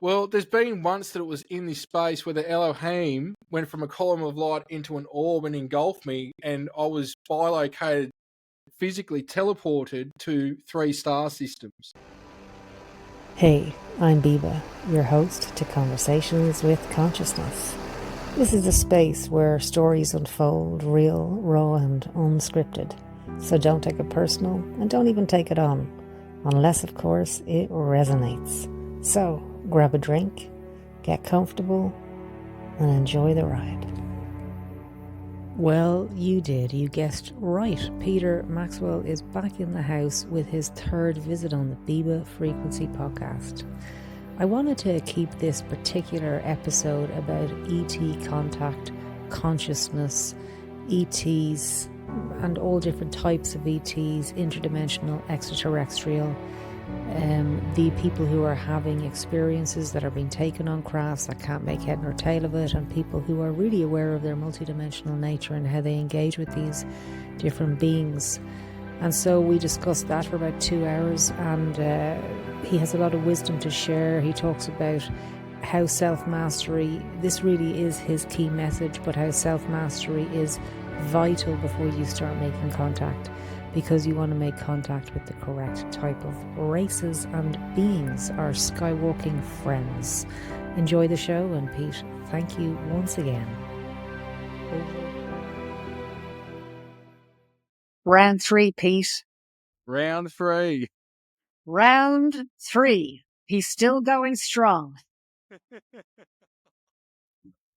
Well, there's been once that it was in this space where the Elohim went from a column of light into an orb and engulfed me, and I was bilocated, physically teleported to 3 star systems. Hey, I'm Biba, your host to Conversations with Consciousness. This is a space where stories unfold real, raw and unscripted. So don't take it personal and don't even take it on, unless of course it resonates. So grab a drink, get comfortable and enjoy the ride. Well, you did. You guessed right. Peter Maxwell is back in the house with his 3rd visit on the Biba Frequency podcast. I wanted to keep this particular episode about ET contact, consciousness, ETs, and all different types of ETs, interdimensional, extraterrestrial, the people who are having experiences that are being taken on crafts that can't make head nor tail of it, and people who are really aware of their multidimensional nature and how they engage with these different beings. And so we discussed that for about 2 hours, and he has a lot of wisdom to share. He talks about how self-mastery, this really is his key message, but how self-mastery is vital before you start making contact, because you want to make contact with the correct type of races and beings, our skywalking friends. Enjoy the show, and Pete, thank you once again. Round 3, Pete. Round 3. Round 3. He's still going strong.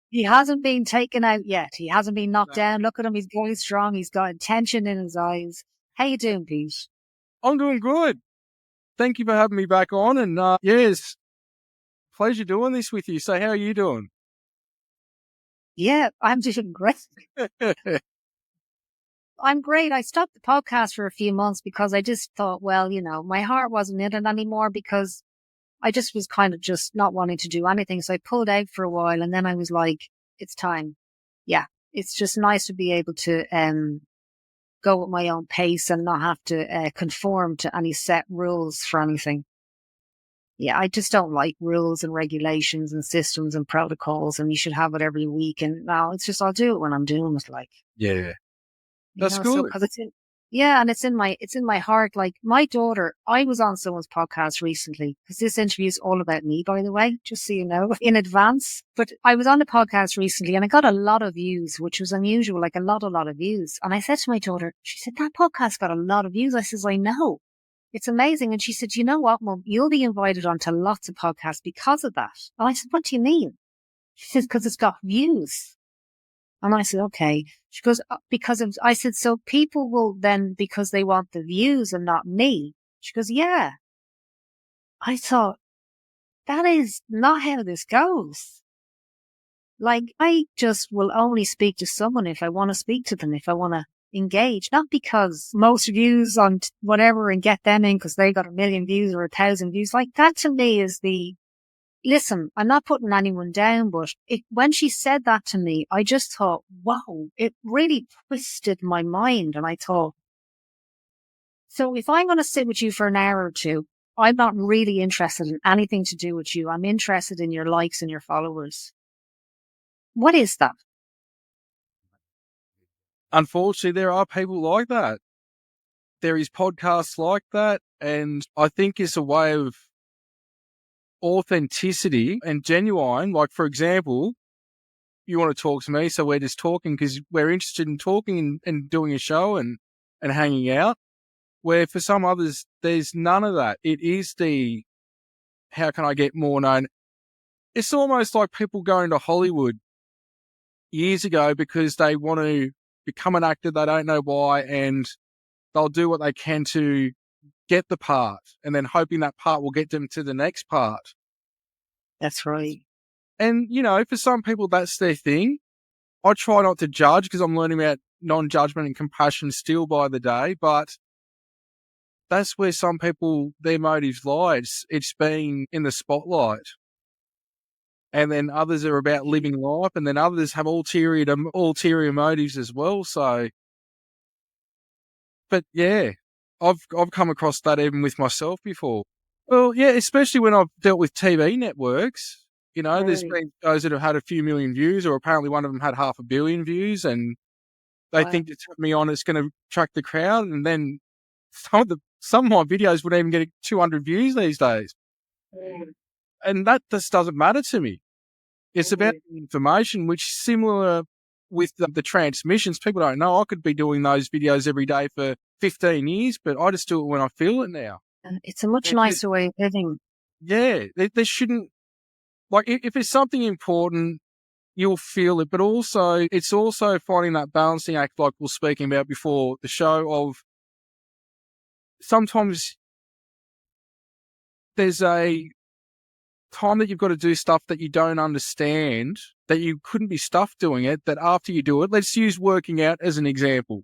He hasn't been taken out yet. He hasn't been knocked down. Look at him. He's going strong. He's got tension in his eyes. How you doing, Pete? I'm doing good. Thank you for having me back on. And yes, pleasure doing this with you. So how are you doing? Yeah, I'm doing great. I'm great. I stopped the podcast for a few months because I just thought, well, you know, my heart wasn't in it anymore, because I just was kind of just not wanting to do anything. So I pulled out for a while, and then I was like, it's time. Yeah, it's just nice to be able to go at my own pace and not have to conform to any set rules for anything. Yeah, I just don't like rules and regulations and systems and protocols, and you should have it every week. And now it's just, I'll do it when I'm doing it. Like, yeah. That's good. So, cause and it's in my heart. Like my daughter, I was on someone's podcast recently, because this interview is all about me, by the way, just so you know, in advance. But I was on the podcast recently and I got a lot of views, which was unusual, like a lot of views. And I said to my daughter, she said, that podcast got a lot of views. I says, I know. It's amazing. And she said, you know what, Mum, you'll be invited onto lots of podcasts because of that. And I said, what do you mean? She says, because it's got views. And I said, okay. She goes, I said, so people will then, because they want the views and not me. She goes, yeah. I thought, that is not how this goes. Like, I just will only speak to someone if I want to speak to them, if I want to engage, not because most views on whatever and get them in because they got 1 million views or 1,000 views. Like, that to me is listen, I'm not putting anyone down, but when she said that to me, I just thought, wow, it really twisted my mind. And I thought, so if I'm going to sit with you for an hour or two, I'm not really interested in anything to do with you. I'm interested in your likes and your followers. What is that? Unfortunately, there are people like that. There is podcasts like that. And I think it's a way of authenticity and genuine. Like, for example, you want to talk to me, so we're just talking because we're interested in talking and doing a show and hanging out. Where for some others, there's none of that. It is how can I get more known? It's almost like people going to Hollywood years ago because they want to become an actor. They don't know why, and they'll do what they can to get the part, and then hoping that part will get them to the next part. That's right. And, you know, for some people, that's their thing. I try not to judge because I'm learning about non-judgment and compassion still by the day, but that's where some people, their motives lie. It's being in the spotlight. And then others are about living life, and then others have ulterior motives as well. So, but yeah, I've come across that even with myself before. Well, yeah, especially when I've dealt with TV networks. There's Right. been those that have had a few million views, or apparently one of them had 500 million views, and they Wow. think to tap me on, it's going to attract the crowd. And then some of my videos would even get 200 views these days. And that just doesn't matter to me. It's about the information, which is similar with the transmissions. People don't know. I could be doing those videos every day for 15 years, but I just do it when I feel it now. And it's a much And nicer way of living. yeah, there shouldn't, like, if it's something important, you'll feel it, but also it's also finding that balancing act, like we were speaking about before the show, of sometimes there's a time that you've got to do stuff that you don't understand, that you couldn't be stuffed doing it, that after you do it, let's use working out as an example.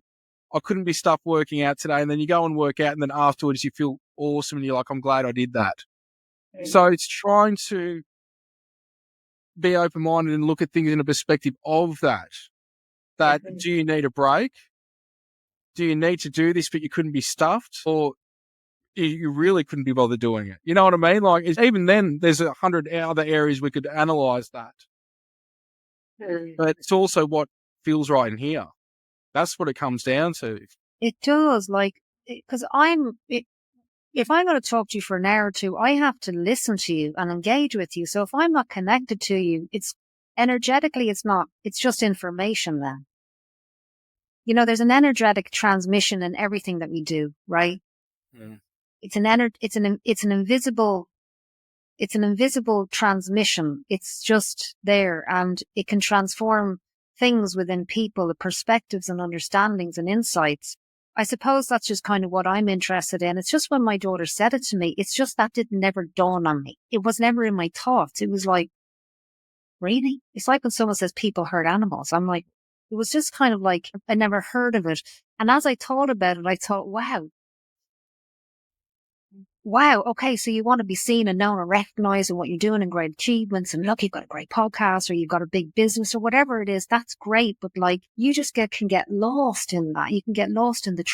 I couldn't be stuffed working out today, and then you go and work out, and then afterwards you feel awesome and you're like, I'm glad I did that. So it's trying to be open-minded and look at things in a perspective of that. Do you need a break? Do you need to do this, but you couldn't be stuffed? Or you really couldn't be bothered doing it? You know what I mean? Like, even then, there's 100 other areas we could analyze that. But it's also what feels right in here. That's what it comes down to. It does, because if I'm going to talk to you for an hour or two, I have to listen to you and engage with you. So if I'm not connected to you, it's energetically, it's just information then. There's an energetic transmission in everything that we do, right? Mm. It's an invisible transmission. It's just there, and it can transform things within people, the perspectives and understandings and insights. I suppose that's just kind of what I'm interested in. It's just when my daughter said it to me, it's just that didn't never dawn on me. It was never in my thoughts. It was like, really? It's like when someone says people hurt animals. I'm like, it was just kind of like, I never heard of it. And as I thought about it, I thought, wow, okay, so you want to be seen and known and recognized and what you're doing and great achievements, and look, you've got a great podcast or you've got a big business or whatever it is, that's great. But you just can get lost in that. You can get lost in the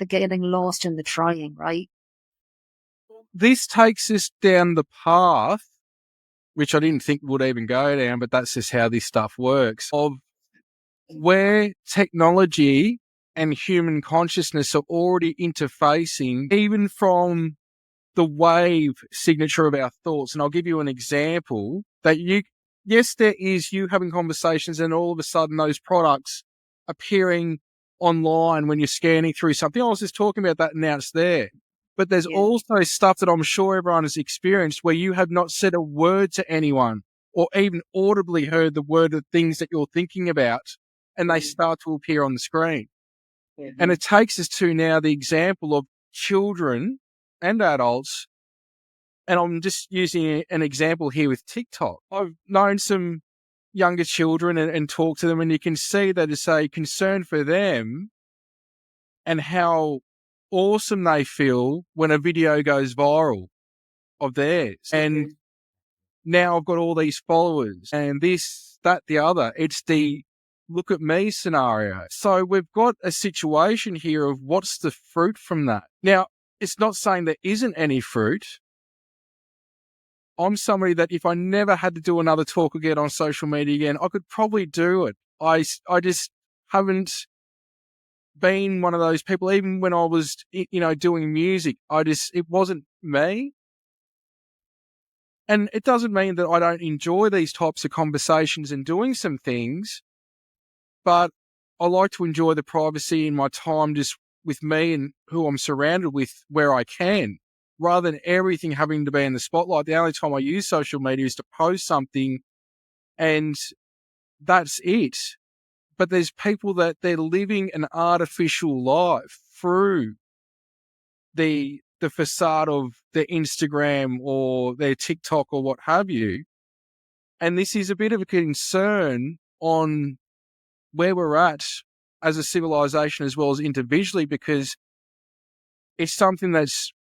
getting lost in the trying, right? This takes us down the path, which I didn't think would even go down, but that's just how this stuff works, of where technology and human consciousness are already interfacing, even from the wave signature of our thoughts. And I'll give you an example that yes, there is you having conversations and all of a sudden those products appearing online when you're scanning through something. I was just talking about that, and now it's there. But there's also stuff that I'm sure everyone has experienced where you have not said a word to anyone or even audibly heard the word of things that you're thinking about, and they start to appear on the screen. And it takes us to now the example of children and adults. And I'm just using an example here with TikTok. I've known some younger children and talked to them, and you can see that it's a concern for them and how awesome they feel when a video goes viral of theirs. And now I've got all these followers and this, that, the other. It's the look at me scenario. So we've got a situation here of what's the fruit from that. Now, it's not saying there isn't any fruit. I'm somebody that if I never had to do another talk again on social media again, I could probably do it. I just haven't been one of those people. Even when I was, doing music, it wasn't me. And it doesn't mean that I don't enjoy these types of conversations and doing some things, but I like to enjoy the privacy in my time just with me and who I'm surrounded with where I can, rather than everything having to be in the spotlight. The only time I use social media is to post something and that's it. But there's people that they're living an artificial life through the facade of their Instagram or their TikTok or what have you. And this is a bit of a concern on where we're at as a civilization as well as individually, because it's something that's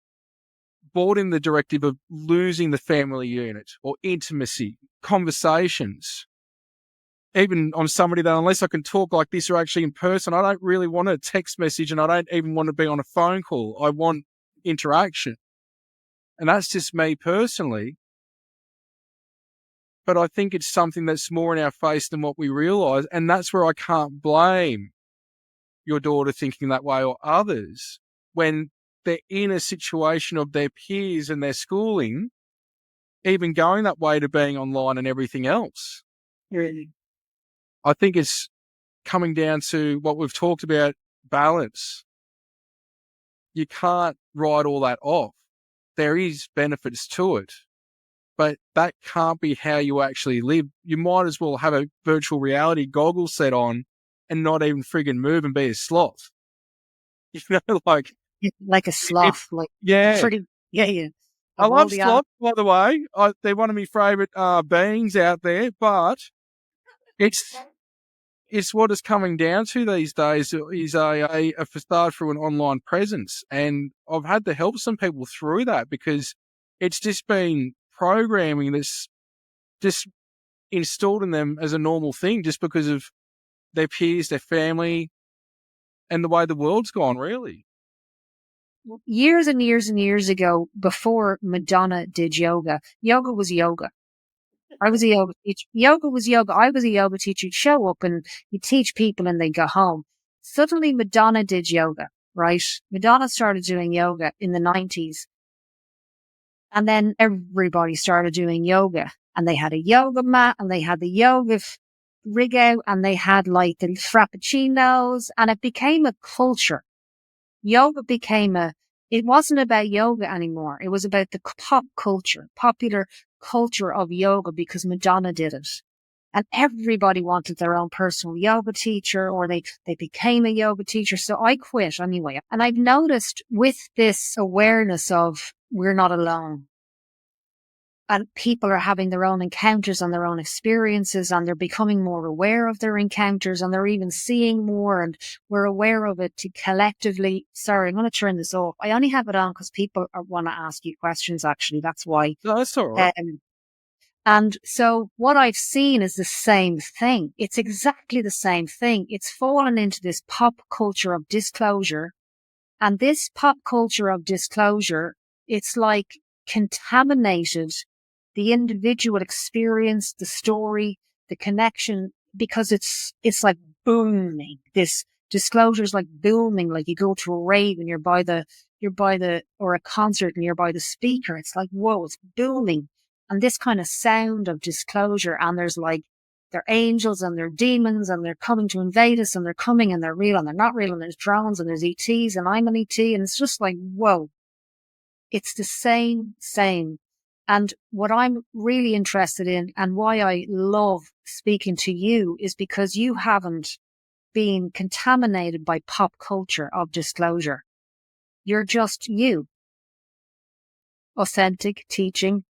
brought in the directive of losing the family unit or intimacy, conversations. Even on somebody that unless I can talk like this or actually in person, I don't really want a text message and I don't even want to be on a phone call. I want interaction. And that's just me personally. But I think it's something that's more in our face than what we realise. And that's where I can't blame your daughter thinking that way or others when they're in a situation of their peers and their schooling, even going that way to being online and everything else. Really? I think it's coming down to what we've talked about, balance. You can't write all that off. There is benefits to it, but that can't be how you actually live. You might as well have a virtual reality goggle set on and not even friggin' move and be a sloth. You know, like a sloth, yeah. pretty, yeah. I love sloths, by the way. They're one of my favourite beings out there, but it's what it's coming down to these days is a facade through an online presence. And I've had to help some people through that because it's just been programming that's just installed in them as a normal thing just because of their peers, their family, and the way the world's gone, really. Years and years and years ago, before Madonna did yoga, yoga was yoga. I was a yoga teacher. Yoga was yoga. I was a yoga teacher. You'd show up and you'd teach people and they'd go home. Suddenly Madonna did yoga, right? Madonna started doing yoga in the 90s. And then everybody started doing yoga. And they had a yoga mat and they had the yoga rig out and they had like the frappuccinos and it became a culture. Yoga became it wasn't about yoga anymore. It was about the pop culture, popular culture of yoga because Madonna did it. And everybody wanted their own personal yoga teacher or they became a yoga teacher. So I quit anyway. And I've noticed with this awareness of we're not alone and people are having their own encounters and their own experiences and they're becoming more aware of their encounters and they're even seeing more and we're aware of it to collectively. Sorry, I'm going to turn this off. I only have it on because people want to ask you questions, actually. That's why. No, that's all right. And so what I've seen is the same thing. It's exactly the same thing. It's fallen into this pop culture of disclosure. And this pop culture of disclosure, it's like contaminated the individual experience, the story, the connection, because it's like booming. This disclosure is like booming, like you go to a rave and you're by the, or a concert and you're by the speaker. It's like, whoa, it's booming. And this kind of sound of disclosure, and there's like, they're angels and they're demons and they're coming to invade us and they're coming and they're real and they're not real and there's drones and there's ETs and I'm an ET and it's just like, whoa, it's the same. And what I'm really interested in and why I love speaking to you is because you haven't been contaminated by pop culture of disclosure. You're just you. Authentic teaching,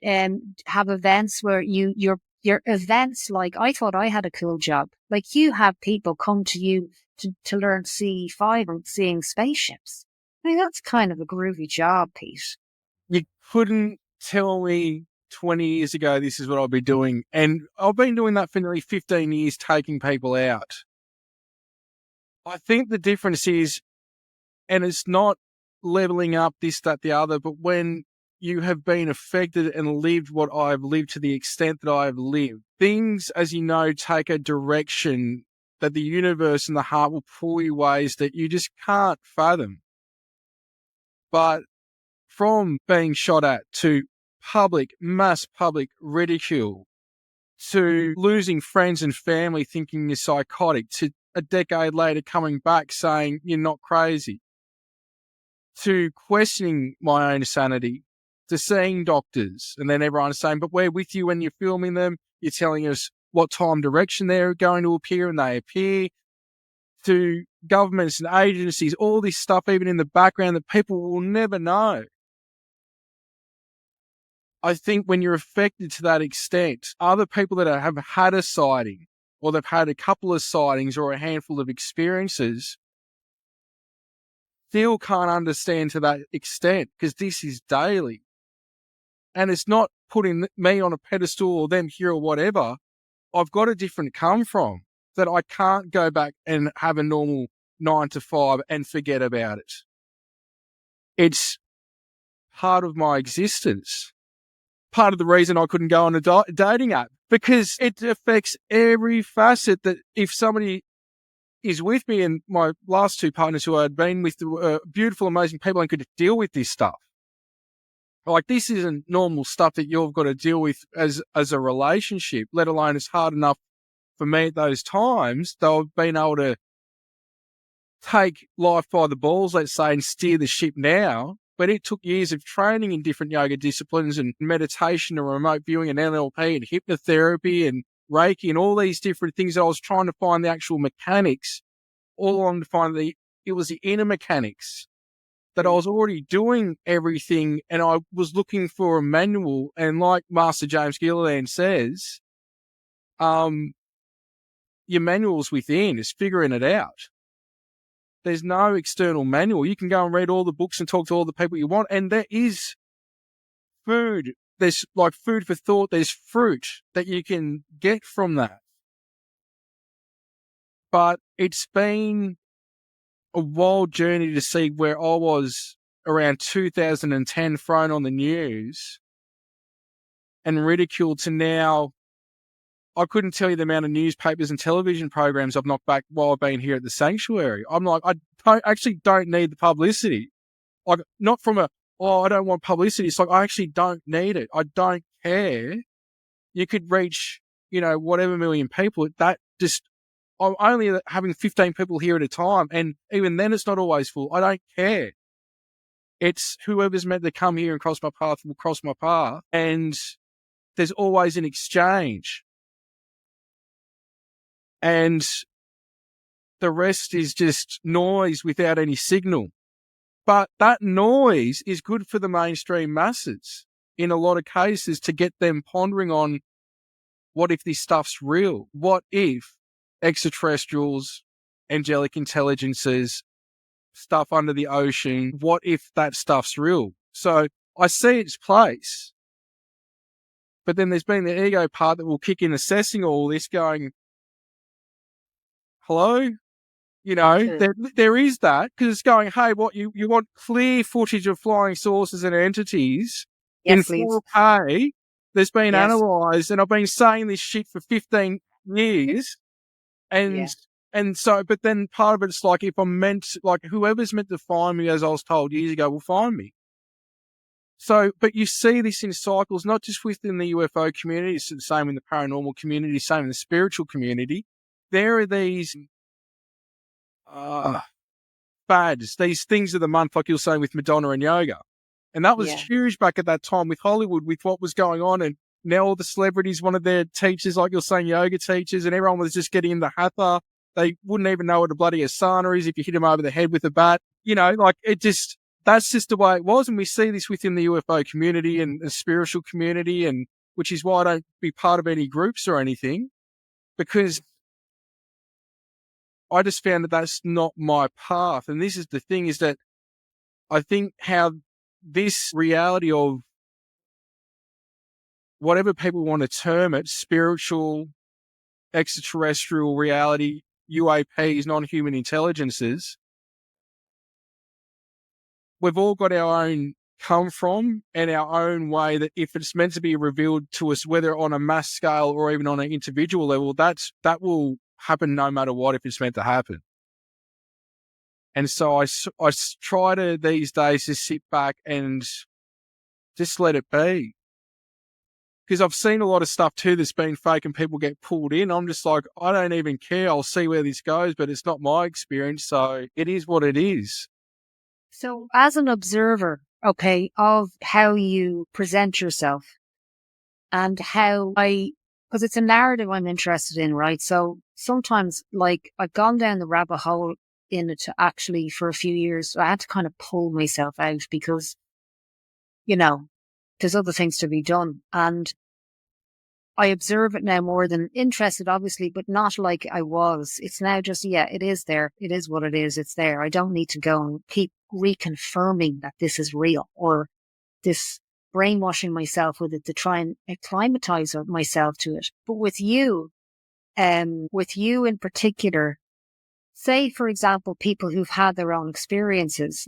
have events where your events, like I thought I had a cool job. Like you have people come to you to learn CE5 and seeing spaceships. I mean, that's kind of a groovy job, Pete. You couldn't tell me 20 years ago this is what I'll be doing. And I've been doing that for nearly 15 years, taking people out. I think the difference is, and it's not leveling up this, that, the other, but when you have been affected and lived what I've lived to the extent that I've lived, things, as you know, take a direction that the universe and the heart will pull you ways that you just can't fathom. But from being shot at to mass public ridicule, to losing friends and family thinking you're psychotic, to a decade later coming back saying you're not crazy, to questioning my own sanity, to seeing doctors and then everyone saying, but we're with you when you're filming them, you're telling us what time direction they're going to appear and they appear, to governments and agencies, all this stuff even in the background that people will never know. I think when you're affected to that extent, other people that have had a sighting or they've had a couple of sightings or a handful of experiences still can't understand to that extent because this is daily. And it's not putting me on a pedestal or them here or whatever. I've got a different come from that I can't go back and have a normal 9 to 5 and forget about it. It's part of my existence. Part of the reason I couldn't go on a dating app, because it affects every facet. That if somebody is with me, and my last two partners who I had been with were beautiful, amazing people and could deal with this stuff. Like, this isn't normal stuff that you've got to deal with as a relationship, let alone it's hard enough for me at those times, though I've been able to take life by the balls, let's say, and steer the ship now. But it took years of training in different yoga disciplines and meditation and remote viewing and NLP and hypnotherapy and Reiki and all these different things that I was trying to find the actual mechanics, all along to find it was the inner mechanics, that I was already doing everything, and I was looking for a manual. And like Master James Gilliland says, your manual's within, is figuring it out. There's no external manual. You can go and read all the books and talk to all the people you want, and there is food. There's like food for thought. There's fruit that you can get from that. But it's been a wild journey to see where I was around 2010, thrown on the news and ridiculed, to now I couldn't tell you the amount of newspapers and television programs I've knocked back while I've been here at the sanctuary. I'm like, I actually don't need the publicity. Like, not from I don't want publicity. It's like, I actually don't need it. I don't care. You could reach, whatever million people. I'm only having 15 people here at a time. And even then it's not always full. I don't care. It's whoever's meant to come here and cross my path will cross my path. And there's always an exchange. And the rest is just noise without any signal. But that noise is good for the mainstream masses in a lot of cases, to get them pondering on, what if this stuff's real? What if extraterrestrials, angelic intelligences, stuff under the ocean, what if that stuff's real? So I see its place. But then there's been the ego part that will kick in assessing all this, going, hello? There is that, because it's going, hey, what you want clear footage of flying saucers and entities in 4K that's been analysed, and I've been saying this shit for 15 years. And so, but then part of it's like, if I'm whoever's meant to find me, as I was told years ago, will find me. So, but you see this in cycles, not just within the UFO community, it's the same in the paranormal community, same in the spiritual community. There are these fads, these things of the month, like you're saying with Madonna and yoga. And that was huge back at that time with Hollywood, with what was going on. And now all the celebrities wanted their teachers, like you're saying, yoga teachers, and everyone was just getting in the hatha. They wouldn't even know what a bloody asana is if you hit them over the head with a bat. That's just the way it was. And we see this within the UFO community and the spiritual community, and which is why I don't be part of any groups or anything, because I just found that that's not my path. And this is the thing, is that I think how this reality of whatever people want to term it, spiritual, extraterrestrial reality, UAPs, non-human intelligences, we've all got our own come from and our own way, that if it's meant to be revealed to us, whether on a mass scale or even on an individual level, that will happen no matter what, if it's meant to happen. And so I try to these days just sit back and just let it be. Because I've seen a lot of stuff too that's been fake and people get pulled in. I'm just like, I don't even care. I'll see where this goes, but it's not my experience. So it is what it is. So as an observer, of how you present yourself and because it's a narrative I'm interested in, right? So sometimes, like, I've gone down the rabbit hole in it to actually, for a few years, I had to kind of pull myself out because, there's other things to be done. And I observe it now more than interested, obviously, but not like I was. It's now just, it is there. It is what it is. It's there. I don't need to go and keep reconfirming that this is real, or this brainwashing myself with it to try and acclimatize myself to it. But with you in particular, say, for example, people who've had their own experiences,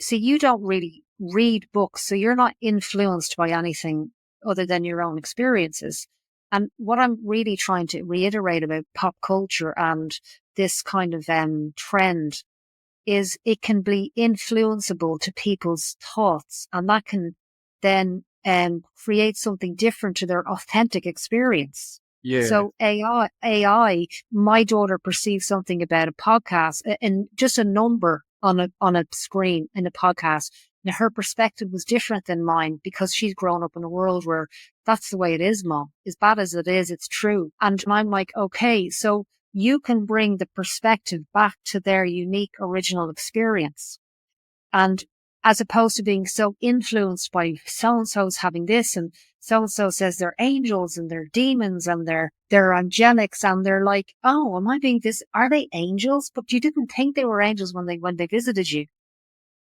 so you don't really read books. So you're not influenced by anything other than your own experiences. And what I'm really trying to reiterate about pop culture and this kind of trend is it can be influenceable to people's thoughts, and that can then create something different to their authentic experience. Yeah. So AI, my daughter perceives something about a podcast and just a number on a screen in a podcast. Now, her perspective was different than mine because she's grown up in a world where that's the way it is, Mom. As bad as it is, it's true. And I'm like, okay, so you can bring the perspective back to their unique original experience. And as opposed to being so influenced by so-and-so's having this and so-and-so says they're angels and they're demons and they're angelics, and they're like, oh, am I being this? Are they angels? But you didn't think they were angels when they visited you.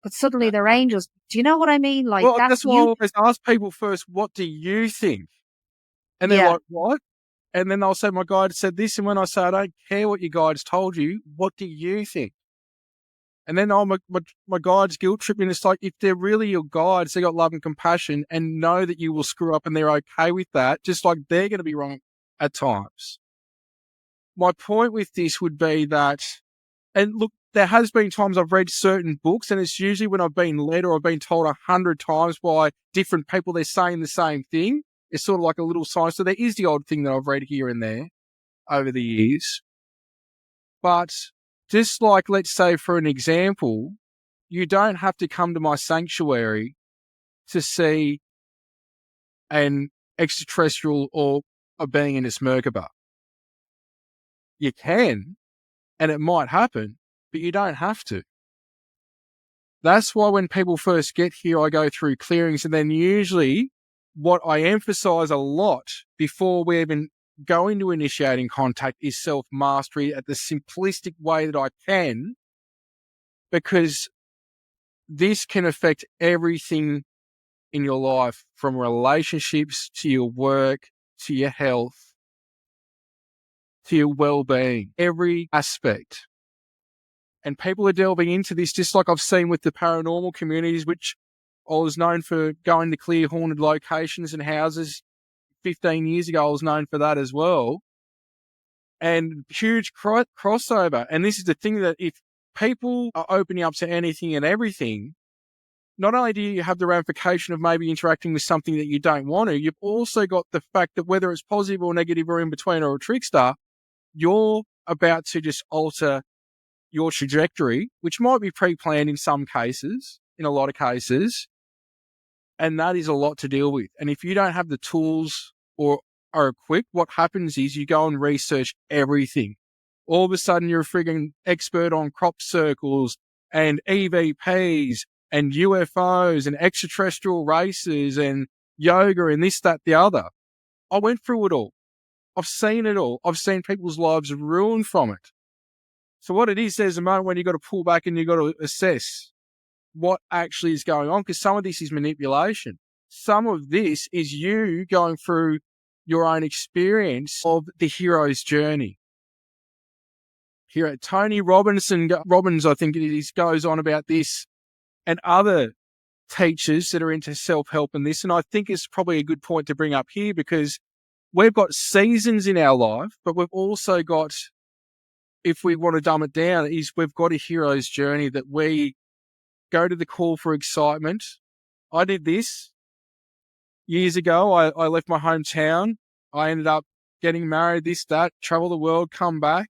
But suddenly they're angels. Do you know what I mean? Like, Well, that's why I always ask people first, what do you think? And they're like, what? And then they'll say, my guide said this. And when I say, I don't care what your guide's told you, what do you think? And then my guide's guilt tripping. It's like, if they're really your guides, they got love and compassion and know that you will screw up and they're okay with that, just like they're going to be wrong at times. My point with this would be that, and look, there has been times I've read certain books, and it's usually when I've been led or I've been told 100 times by different people they're saying the same thing. It's sort of like a little sign. So there is the odd thing that I've read here and there over the years. But just like, let's say for an example, you don't have to come to my sanctuary to see an extraterrestrial or a being in its Merkaba. You can, and it might happen, but you don't have to. That's why when people first get here, I go through clearings, and then usually what I emphasize a lot before we even go into initiating contact is self-mastery at the simplistic way that I can, because this can affect everything in your life, from relationships to your work, to your health, to your well-being, every aspect. And people are delving into this, just like I've seen with the paranormal communities, which I was known for going to clear haunted locations and houses 15 years ago. I was known for that as well. And huge crossover. And this is the thing, that if people are opening up to anything and everything, not only do you have the ramification of maybe interacting with something that you don't want to, you've also got the fact that whether it's positive or negative or in between or a trickster, you're about to just alter your trajectory, which might be pre-planned in some cases, in a lot of cases. And that is a lot to deal with. And if you don't have the tools or are equipped, what happens is you go and research everything. All of a sudden, you're a frigging expert on crop circles and EVPs and UFOs and extraterrestrial races and yoga and this, that, the other. I went through it all. I've seen it all. I've seen people's lives ruined from it. So what it is, there's a moment when you've got to pull back and you've got to assess what actually is going on, because some of this is manipulation. Some of this is you going through your own experience of the hero's journey. Here, Tony Robbins, I think it is, goes on about this, and other teachers that are into self-help and this. And I think it's probably a good point to bring up here, because we've got seasons in our life, but we've also got, if we want to dumb it down, is we've got a hero's journey that we go to the call for excitement. I did this years ago. I left my hometown. I ended up getting married, this, that, travel the world, come back.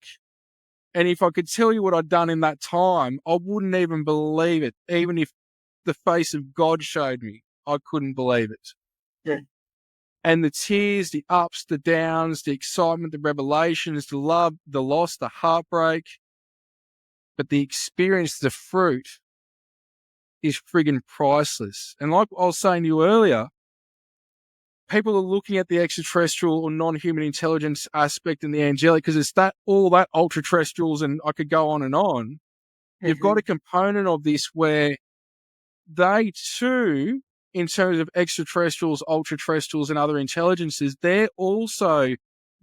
And if I could tell you what I'd done in that time, I wouldn't even believe it. Even if the face of God showed me, I couldn't believe it. Yeah. And the tears, the ups, the downs, the excitement, the revelations, the love, the loss, the heartbreak. But the experience, the fruit, is friggin' priceless. And like I was saying to you earlier, people are looking at the extraterrestrial or non-human intelligence aspect and the angelic, because it's that, all that ultra-terrestrials, and I could go on and on. Mm-hmm. You've got a component of this where they too, in terms of extraterrestrials, ultra-terrestrials and other intelligences, they're also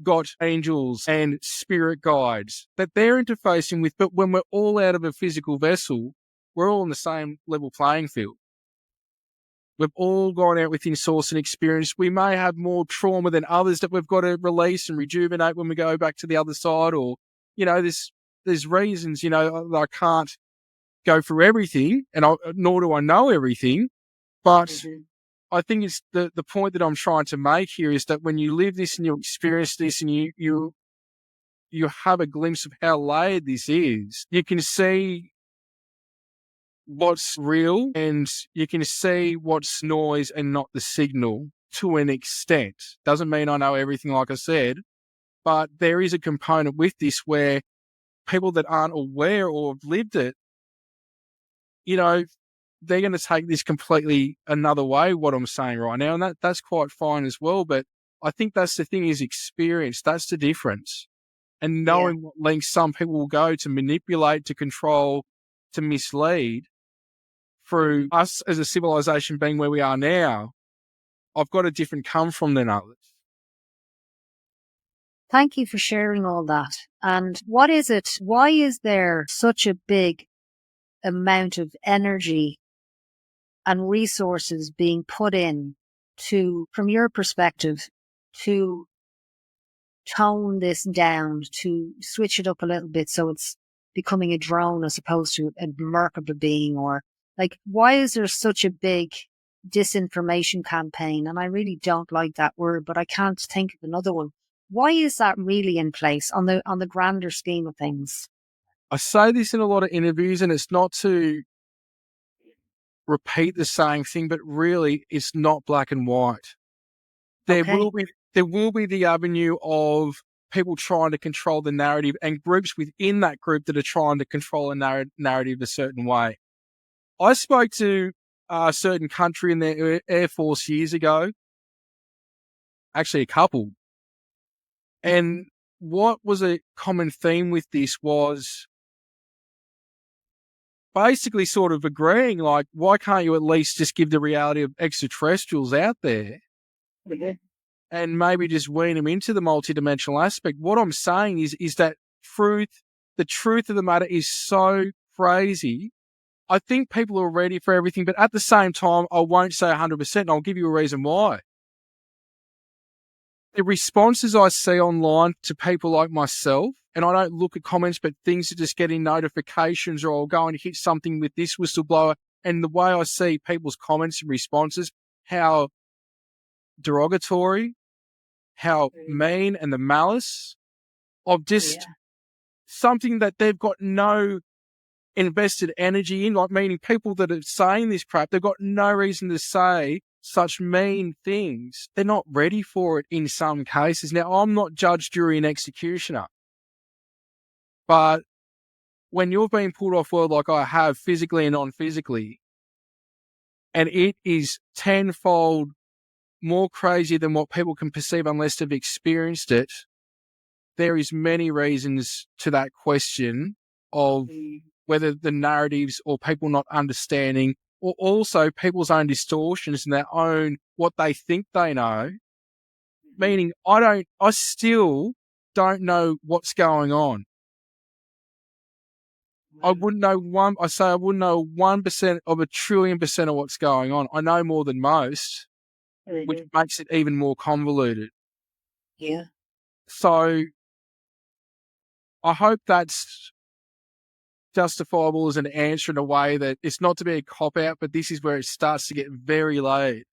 got angels and spirit guides that they're interfacing with. But when we're all out of a physical vessel, we're all on the same level playing field. We've all gone out within source and experienced. We may have more trauma than others that we've got to release and rejuvenate when we go back to the other side, or, there's reasons, that I can't go through everything, and nor do I know everything. But I think it's the point that I'm trying to make here is that when you live this and you experience this and you have a glimpse of how layered this is, you can see what's real and you can see what's noise and not the signal to an extent. Doesn't mean I know everything, like I said, but there is a component with this where people that aren't aware or have lived it, they're going to take this completely another way, what I'm saying right now. And that's quite fine as well. But I think that's the thing, is experience. That's the difference. And knowing what lengths some people will go to manipulate, to control, to mislead through us as a civilization being where we are now, I've got a different come from than others. Thank you for sharing all that. And what is it? Why is there such a big amount of energy and resources being put in to, from your perspective, to tone this down, to switch it up a little bit so it's becoming a drone as opposed to a remarkable being? Or why is there such a big disinformation campaign? And I really don't like that word, but I can't think of another one. Why is that really in place on the grander scheme of things? I say this in a lot of interviews, and it's not to repeat the same thing, but really it's not black and white. There will be the avenue of people trying to control the narrative and groups within that group that are trying to control a narrative a certain way. I spoke to a certain country in their Air Force years ago, actually a couple, and what was a common theme with this was basically sort of agreeing, like, why can't you at least just give the reality of extraterrestrials out there and maybe just wean them into the multidimensional aspect? What I'm saying is that the truth of the matter is so crazy. I think people are ready for everything, but at the same time, I won't say 100%, and I'll give you a reason why. The responses I see online to people like myself, and I don't look at comments, but things are just getting notifications, or I'll go and hit something with this whistleblower, and the way I see people's comments and responses, how derogatory, how mean, and the malice of just something that they've got no invested energy in, like meaning people that are saying this crap, they've got no reason to say such mean things. They're not ready for it in some cases. Now, I'm not judge, jury, and executioner, but when you're being pulled off world like I have, physically and non-physically, and it is tenfold more crazy than what people can perceive unless they've experienced it, there is many reasons to that question of whether the narratives or people not understanding, or also people's own distortions and their own, what they think they know. Meaning I still don't know what's going on. I wouldn't know 1% of 1,000,000,000,000% of what's going on. I know more than most, which makes it even more convoluted. Yeah. So I hope that's justifiable as an answer in a way that it's not to be a cop-out, but this is where it starts to get very late.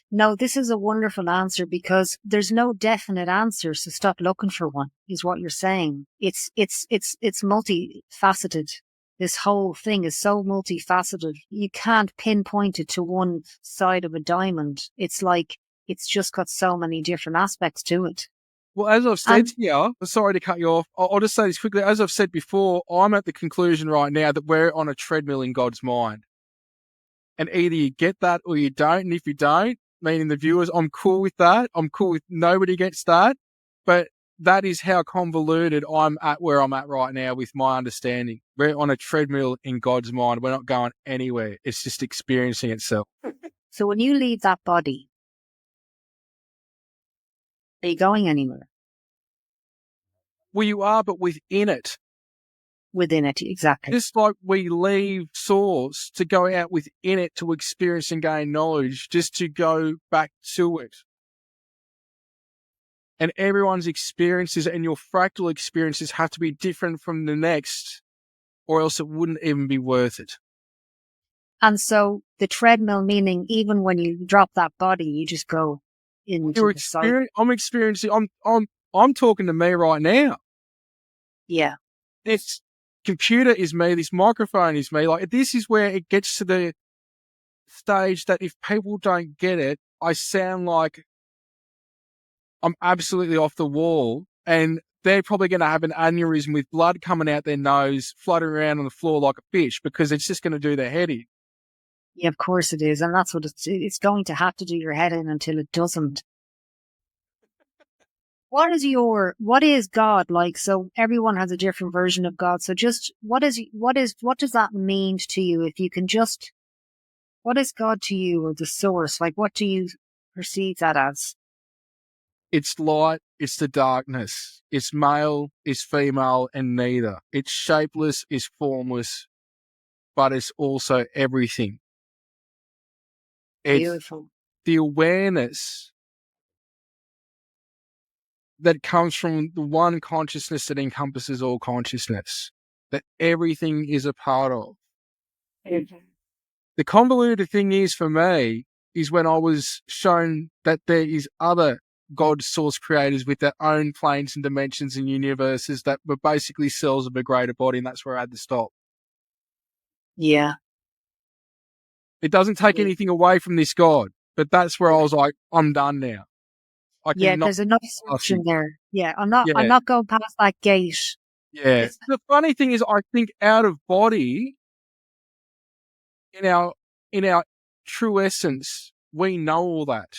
No, this is a wonderful answer because there's no definite answer, so stop looking for one, is what you're saying. It's multifaceted. This whole thing is so multifaceted. You can't pinpoint it to one side of a diamond. It's like, it's just got so many different aspects to it. Well, as I've said here, sorry to cut you off, I'll just say this quickly. As I've said before, I'm at the conclusion right now that we're on a treadmill in God's mind. And either you get that or you don't. And if you don't, meaning the viewers, I'm cool with that. I'm cool with nobody gets that. But that is how convoluted I'm at where I'm at right now with my understanding. We're on a treadmill in God's mind. We're not going anywhere. It's just experiencing itself. So when you leave that body, are you going anywhere? Well, you are, but within it. within it. Exactly. Just like we leave source to go out within it to experience and gain knowledge, just to go back to it. And everyone's experiences and your fractal experiences have to be different from the next, or else it wouldn't even be worth it. And so the treadmill, meaning even when you drop that body, you just go into the cycle. I'm talking to me right now. Yeah. This computer is me, this microphone is me. Like, this is where it gets to the stage that if people don't get it, I sound like I'm absolutely off the wall, and they're probably going to have an aneurysm with blood coming out their nose, fluttering around on the floor like a fish, because it's just going to do their head in. Yeah, of course it is. And that's what it's going to have to do your head in until it doesn't. What is God like? So everyone has a different version of God. So just what does that mean to you? If you can just, what is God to you, or the source? Like, what do you perceive that as? It's light, it's the darkness. It's male, it's female, and neither. It's shapeless, it's formless, but it's also everything. It's Beautiful. the awareness that comes from the one consciousness that encompasses all consciousness, that everything is a part of. The convoluted thing is, for me, is when I was shown that there is other God source creators with their own planes and dimensions and universes that were basically cells of a greater body, and that's where I had to stop. Yeah. It doesn't take anything away from this God, but that's where I was like, I'm done now. Yeah, there's enough option there. Yeah, I'm not going past that gate. Yeah. The funny thing is, I think out of body, in our true essence, we know all that.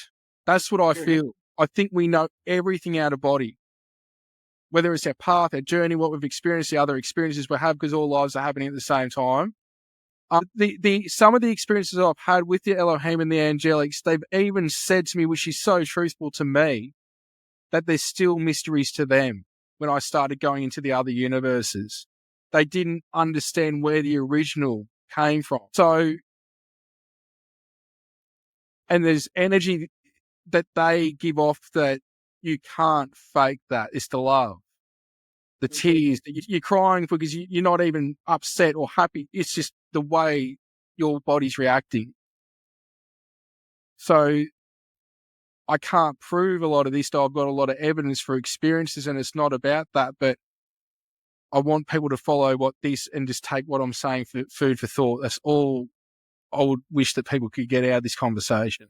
That's what I feel. I think we know everything out of body. Whether it's our path, our journey, what we've experienced, the other experiences we have, because all lives are happening at the same time. Some of the experiences I've had with the Elohim and the angelics, they've even said to me, which is so truthful to me, that there's still mysteries to them. When I started going into the other universes, they didn't understand where the original came from. So, and there's energy that they give off that you can't fake. That it's the love, the tears. You're crying because you're not even upset or happy. It's just the way your body's reacting. So I can't prove a lot of this, though I've got a lot of evidence for experiences, and it's not about that, but I want people to follow what this and just take what I'm saying for food for thought. That's all I would wish that people could get out of this conversation.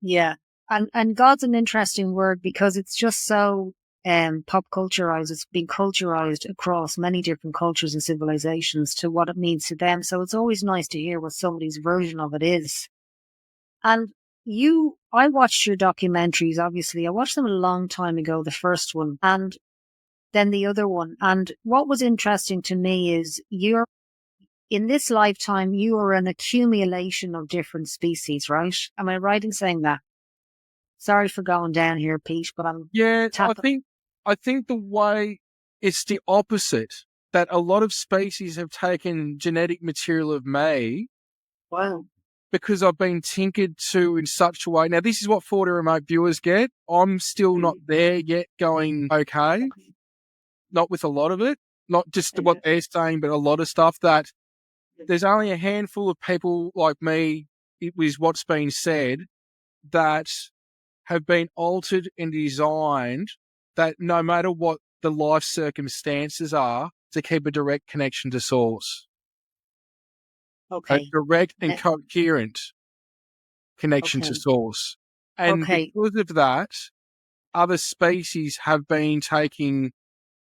Yeah. And God's an interesting word because it's just so pop culturized. It's been culturized across many different cultures and civilizations to what it means to them. So it's always nice to hear what somebody's version of it is. And I watched your documentaries, obviously. I watched them a long time ago, the first one, and then the other one. And what was interesting to me is in this lifetime, you are an accumulation of different species, right? Am I right in saying that? Sorry for going down here, Pete, but I'm I think the way it's the opposite, that a lot of species have taken genetic material of me. Wow. Because I've been tinkered to in such a way. Now, this is what 40 remote viewers get. I'm still not there yet going, okay. Not with a lot of it. Not just what they're saying, but a lot of stuff that there's only a handful of people like me, it was what's been said, that have been altered and designed that no matter what the life circumstances are, to keep a direct connection to source. Okay. A direct and coherent connection to source. And because of that, other species have been taking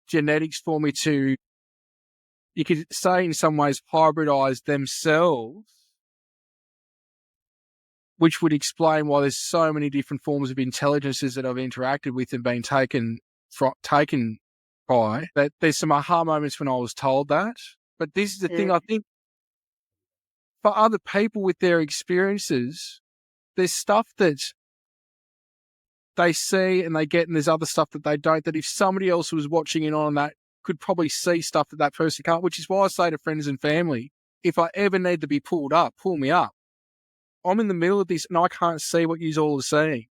genetics for me to, you could say in some ways, hybridize themselves, which would explain why there's so many different forms of intelligences that I've interacted with and been taken by. That there's some aha moments when I was told that. But this is the thing, I think, for other people with their experiences, there's stuff that they see and they get, and there's other stuff that they don't, that if somebody else was watching in on that, could probably see stuff that person can't, which is why I say to friends and family, if I ever need to be pulled up, pull me up. I'm in the middle of this and I can't see what you all are seeing.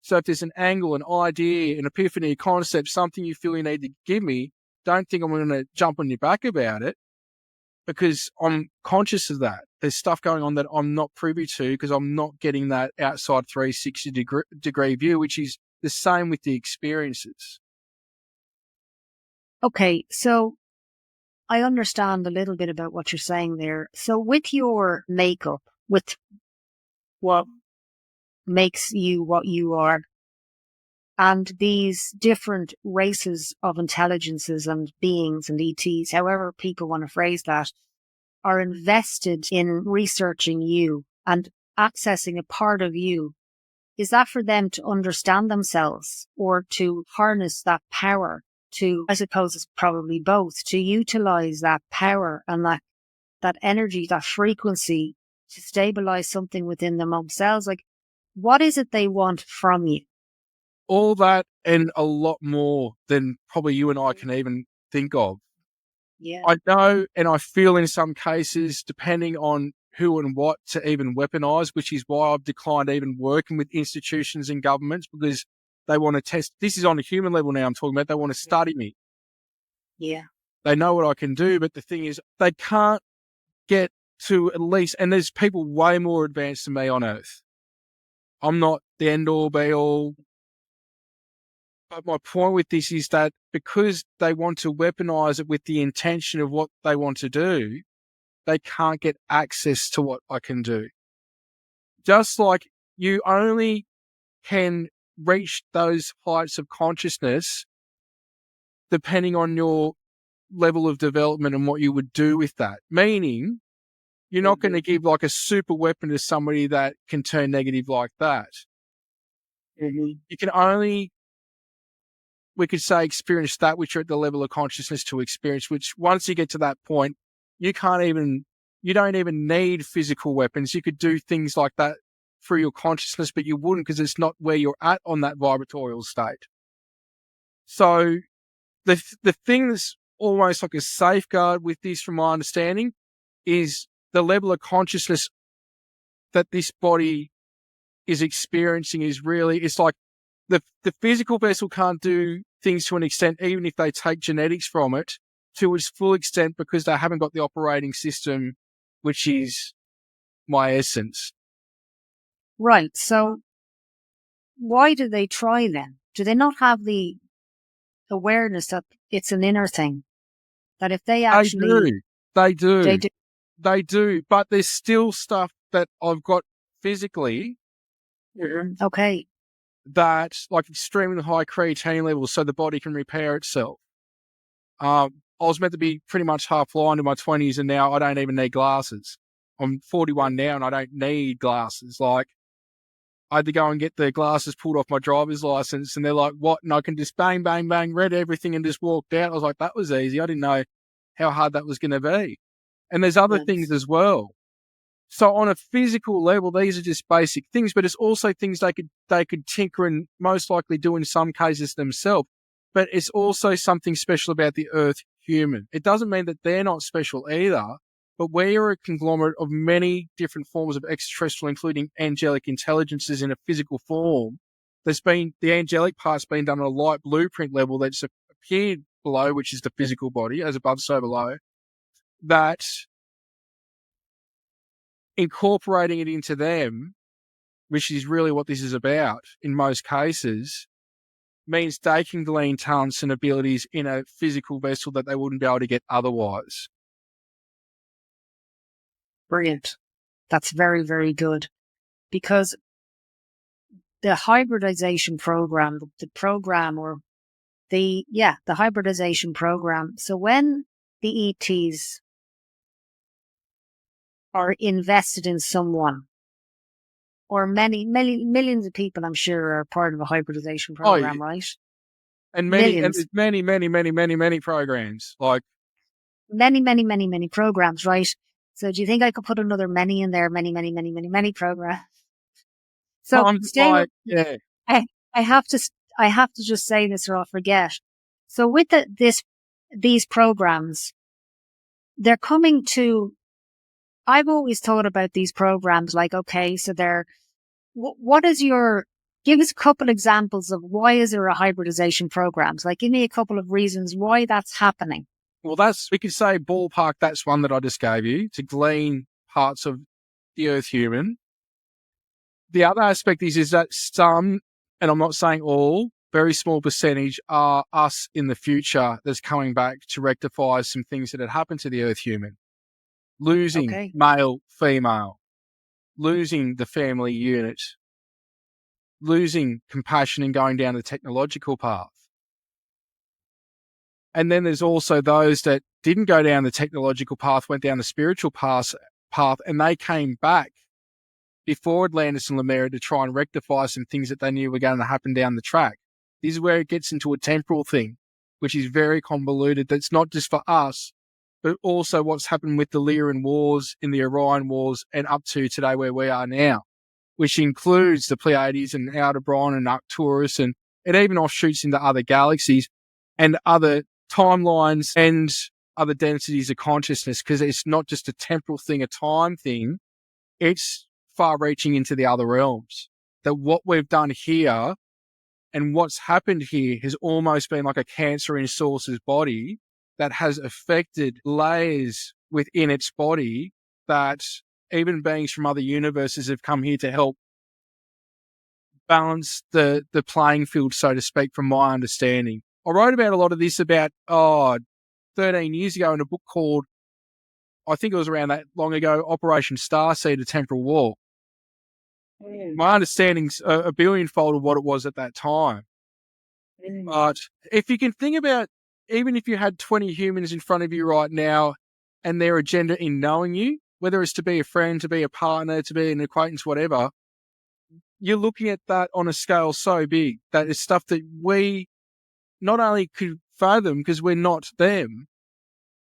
So if there's an angle, an idea, an epiphany, a concept, something you feel you need to give me, don't think I'm going to jump on your back about it, because I'm conscious of that. There's stuff going on that I'm not privy to because I'm not getting that outside 360 degree view, which is the same with the experiences. Okay, so I understand a little bit about what you're saying there. So with your makeup, with what makes you what you are, and these different races of intelligences and beings and ETs, however people want to phrase that, are invested in researching you and accessing a part of you. Is that for them to understand themselves or to harness that power to, I suppose it's probably both, to utilize that power and that energy, that frequency to stabilize something within them themselves? Like, what is it they want from you? All that and a lot more than probably you and I can even think of. Yeah. I know and I feel in some cases, depending on who and what, to even weaponize, which is why I've declined even working with institutions and governments, because they want to test. This is on a human level now I'm talking about. They want to study me. Yeah. They know what I can do, but the thing is, they can't get to at least, and there's people way more advanced than me on Earth. I'm not the end all be all. But my point with this is that because they want to weaponize it with the intention of what they want to do, they can't get access to what I can do. Just like you only can reach those heights of consciousness depending on your level of development and what you would do with that. Meaning, you're not going to give like a super weapon to somebody that can turn negative like that. You can only, we could say, experience that which you're at the level of consciousness to experience, which once you get to that point, you don't even need physical weapons. You could do things like that through your consciousness, but you wouldn't because it's not where you're at on that vibratorial state. So the thing that's almost like a safeguard with this, from my understanding, is the level of consciousness that this body is experiencing is really, it's like the physical vessel can't do things to an extent, even if they take genetics from it to its full extent, because they haven't got the operating system, which is my essence. Right. So why do they try then? Do they not have the awareness that it's an inner thing? That if they actually... They do. But there's still stuff that I've got physically. Okay. That, like, extremely high creatine levels so the body can repair itself. I was meant to be pretty much half blind in my 20s, and now I don't even need glasses. I'm 41 now and I don't need glasses. Like, I had to go and get the glasses pulled off my driver's license, and they're like, what? And I can just bang, bang, bang, read everything and just walked out. I was like, that was easy. I didn't know how hard that was going to be. And there's other things as well. So on a physical level, these are just basic things, but it's also things they could tinker and most likely do in some cases themselves. But it's also something special about the Earth human. It doesn't mean that they're not special either, but we're a conglomerate of many different forms of extraterrestrial, including angelic intelligences in a physical form. The angelic part's been done on a light blueprint level that's appeared below, which is the physical body, as above, so below, that incorporating it into them, which is really what this is about in most cases, means they can glean talents and abilities in a physical vessel that they wouldn't be able to get otherwise. Brilliant. That's very, very good. Because the hybridization program, the hybridization program. So when the ETs are invested in someone, or millions of people, I'm sure, are part of a hybridization program, right? And Millions. many programs, like many programs, right? So do you think I could put another many in there? Many programs. So yeah. I have to just say this or I'll forget. So with this these programs, they're coming to, I've always thought about these programs like, okay, so give us a couple examples of why is there a hybridization programs? Like, give me a couple of reasons why that's happening. Well, we could say ballpark, that's one that I just gave you, to glean parts of the Earth human. The other aspect is that some, and I'm not saying all, very small percentage are us in the future that's coming back to rectify some things that had happened to the Earth human. Losing male, female, losing the family unit, losing compassion and going down the technological path. And then there's also those that didn't go down the technological path, went down the spiritual path, and they came back before Atlantis and Lemuria to try and rectify some things that they knew were going to happen down the track. This is where it gets into a temporal thing, which is very convoluted. That's not just for us, but also what's happened with the Lyran Wars, in the Orion Wars, and up to today where we are now, which includes the Pleiades and Aldebaran and Arcturus, and it even offshoots into other galaxies and other timelines and other densities of consciousness, because it's not just a temporal thing, a time thing. It's far-reaching into the other realms. That what we've done here and what's happened here has almost been like a cancer in Source's body that has affected layers within its body that even beings from other universes have come here to help balance the playing field, so to speak, from my understanding. I wrote about a lot of this about 13 years ago in a book called, I think it was around that long ago, Operation Starseed, A Temporal War. My understanding's a billionfold of what it was at that time. But if you can think about, even if you had 20 humans in front of you right now and their agenda in knowing you, whether it's to be a friend, to be a partner, to be an acquaintance, whatever, you're looking at that on a scale so big that it's stuff that we not only could fathom because we're not them,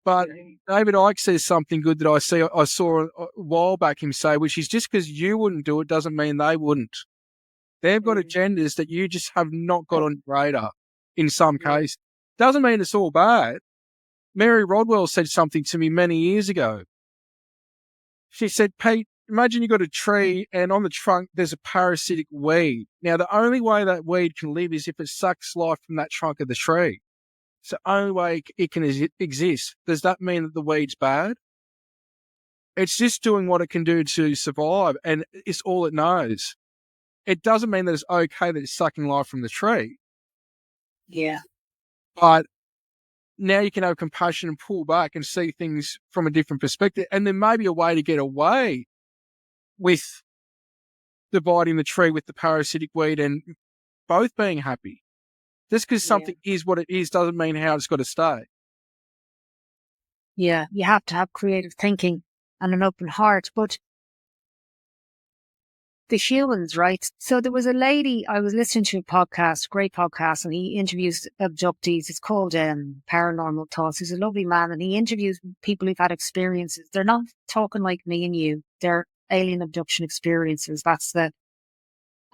but David Icke says something good that I saw a while back him say, which is just because you wouldn't do it doesn't mean they wouldn't. They've got agendas that you just have not got on your radar in some case. Doesn't mean it's all bad. Mary Rodwell said something to me many years ago. She said, Pete, imagine you got a tree and on the trunk there's a parasitic weed. Now, the only way that weed can live is if it sucks life from that trunk of the tree. It's the only way it can exist. Does that mean that the weed's bad? It's just doing what it can do to survive, and it's all it knows. It doesn't mean that it's okay that it's sucking life from the tree. Yeah. But now you can have compassion and pull back and see things from a different perspective. And there may be a way to get away with dividing the tree with the parasitic weed and both being happy. Just because something is what it is doesn't mean how it's got to stay. Yeah, you have to have creative thinking and an open heart. But the humans, right? So there was a lady, I was listening to a podcast, great podcast, and he interviews abductees. It's called Paranormal Thoughts. He's a lovely man, and he interviews people who've had experiences. They're not talking like me and you. They're alien abduction experiences.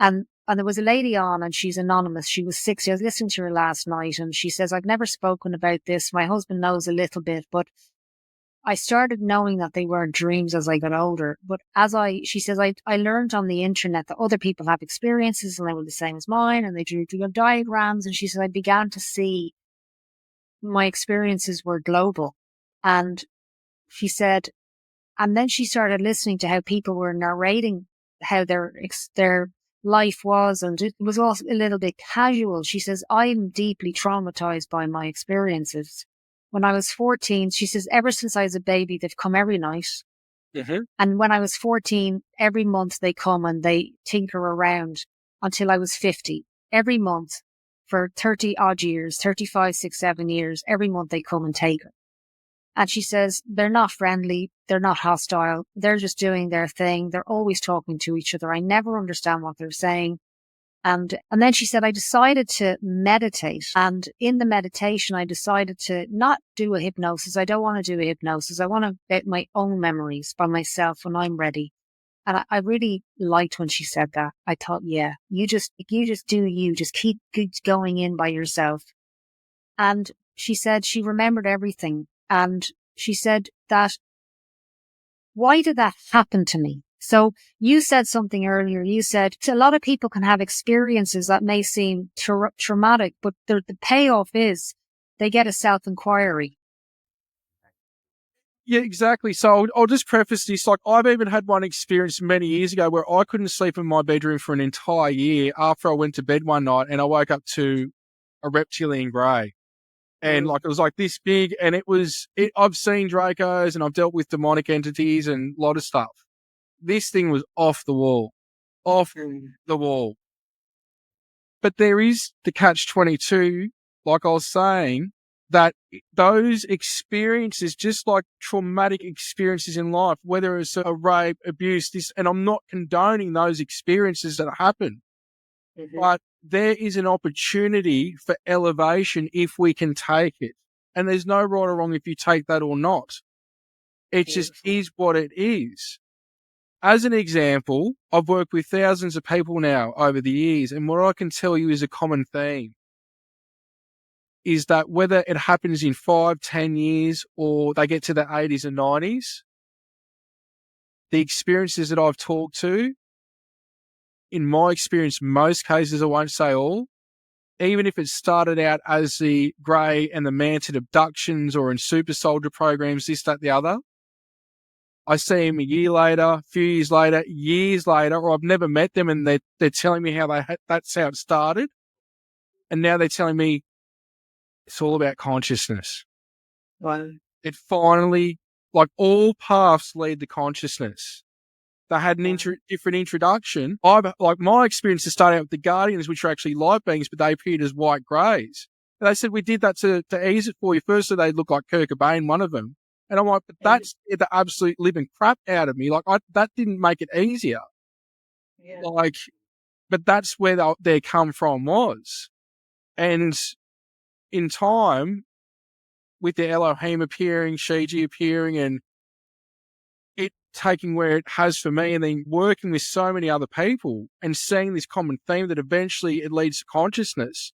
And there was a lady on, and she's anonymous. She was 60. I was listening to her last night, and she says, I've never spoken about this. My husband knows a little bit, but I started knowing that they weren't dreams as I got older. But she says, I learned on the internet that other people have experiences and they were the same as mine, and they drew diagrams. And she said, I began to see my experiences were global. And she said, and then she started listening to how people were narrating how their life was, and it was all a little bit casual. She says, I'm deeply traumatized by my experiences. When I was 14, she says, ever since I was a baby, they've come every night. Mm-hmm. And when I was 14, every month they come and they tinker around until I was 50. Every month for 30 odd years, 35, 6, 7 years, every month they come and take her. And she says, they're not friendly. They're not hostile. They're just doing their thing. They're always talking to each other. I never understand what they're saying. And then she said, I decided to meditate. And in the meditation, I decided to not do a hypnosis. I don't want to do a hypnosis. I want to get my own memories by myself when I'm ready. And I really liked when she said that. I thought, yeah, you just do you. Just keep going in by yourself. And she said she remembered everything. And she said that, why did that happen to me? So you said something earlier. You said a lot of people can have experiences that may seem traumatic, but the payoff is they get a self-inquiry. Yeah, exactly. So I'll just preface this. Like, I've even had one experience many years ago where I couldn't sleep in my bedroom for an entire year after I went to bed one night, and I woke up to a reptilian grey. And like, it was like this big, and I've seen Dracos and I've dealt with demonic entities and a lot of stuff. This thing was off the wall. But there is the catch-22, like I was saying, that those experiences, just like traumatic experiences in life, whether it's a rape, abuse, and I'm not condoning those experiences that happen, but there is an opportunity for elevation if we can take it. And there's no right or wrong if you take that or not. It just is what it is. As an example, I've worked with thousands of people now over the years, and what I can tell you is a common theme is that whether it happens in 5, 10 years or they get to the 80s and 90s, the experiences that I've talked to, in my experience, most cases, I won't say all, even if it started out as the grey and the manted abductions or in super soldier programs, this, that, the other, I see them a year later, a few years later, or I've never met them, and they're telling me how that's how it started. And now they're telling me it's all about consciousness. Wow. It finally, like, all paths lead to consciousness. They had an different introduction. My experience started out with the Guardians, which are actually light beings, but they appeared as white greys. And they said, we did that to ease it for you. Firstly, they look like Kurt Cobain, one of them. And I'm like, but that scared the absolute living crap out of me. Like, that didn't make it easier. Yeah. Like, but that's where their come from was. And in time, with the Elohim appearing, Shiji appearing, and it taking where it has for me, and then working with so many other people and seeing this common theme that eventually it leads to consciousness,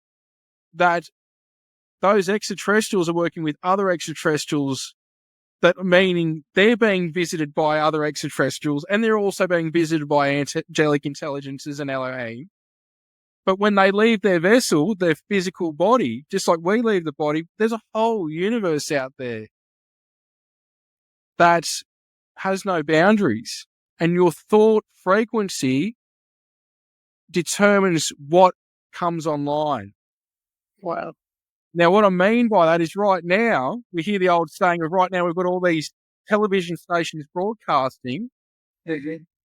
that those extraterrestrials are working with other extraterrestrials, that meaning they're being visited by other extraterrestrials, and they're also being visited by angelic intelligences and Elohim. But when they leave their vessel, their physical body, just like we leave the body, there's a whole universe out there that has no boundaries. And your thought frequency determines what comes online. Wow. Now, what I mean by that is right now, we hear the old saying of right now we've got all these television stations broadcasting.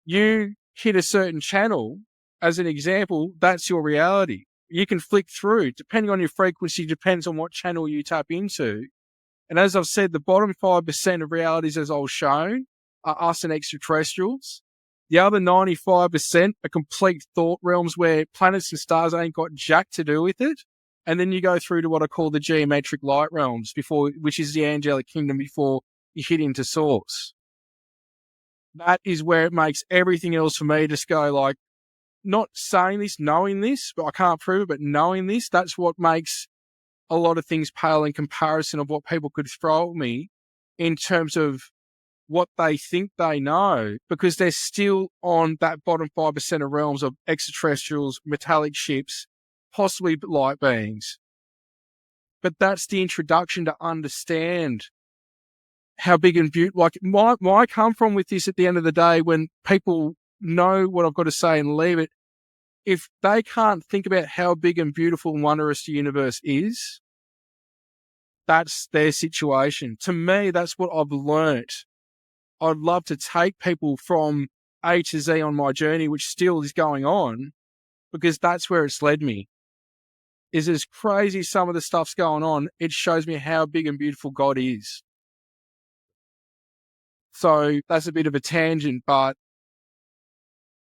You hit a certain channel, as an example, that's your reality. You can flick through, depending on your frequency, depends on what channel you tap into. And as I've said, the bottom 5% of realities, as I was shown, are us and extraterrestrials. The other 95% are complete thought realms where planets and stars ain't got jack to do with it. And then you go through to what I call the geometric light realms, which is the angelic kingdom before you hit into source. That is where it makes everything else for me just go like, not saying this, knowing this, but I can't prove it, but knowing this, that's what makes a lot of things pale in comparison of what people could throw at me in terms of what they think they know, because they're still on that bottom 5% of realms of extraterrestrials, metallic ships, possibly light beings. But that's the introduction to understand how big and beautiful, like my come from with this at the end of the day, when people know what I've got to say and leave it, if they can't think about how big and beautiful and wondrous the universe is, that's their situation. To me, that's what I've learnt. I'd love to take people from A to Z on my journey, which still is going on, because that's where it's led me. Is as crazy some of the stuff's going on, it shows me how big and beautiful God is. So that's a bit of a tangent, but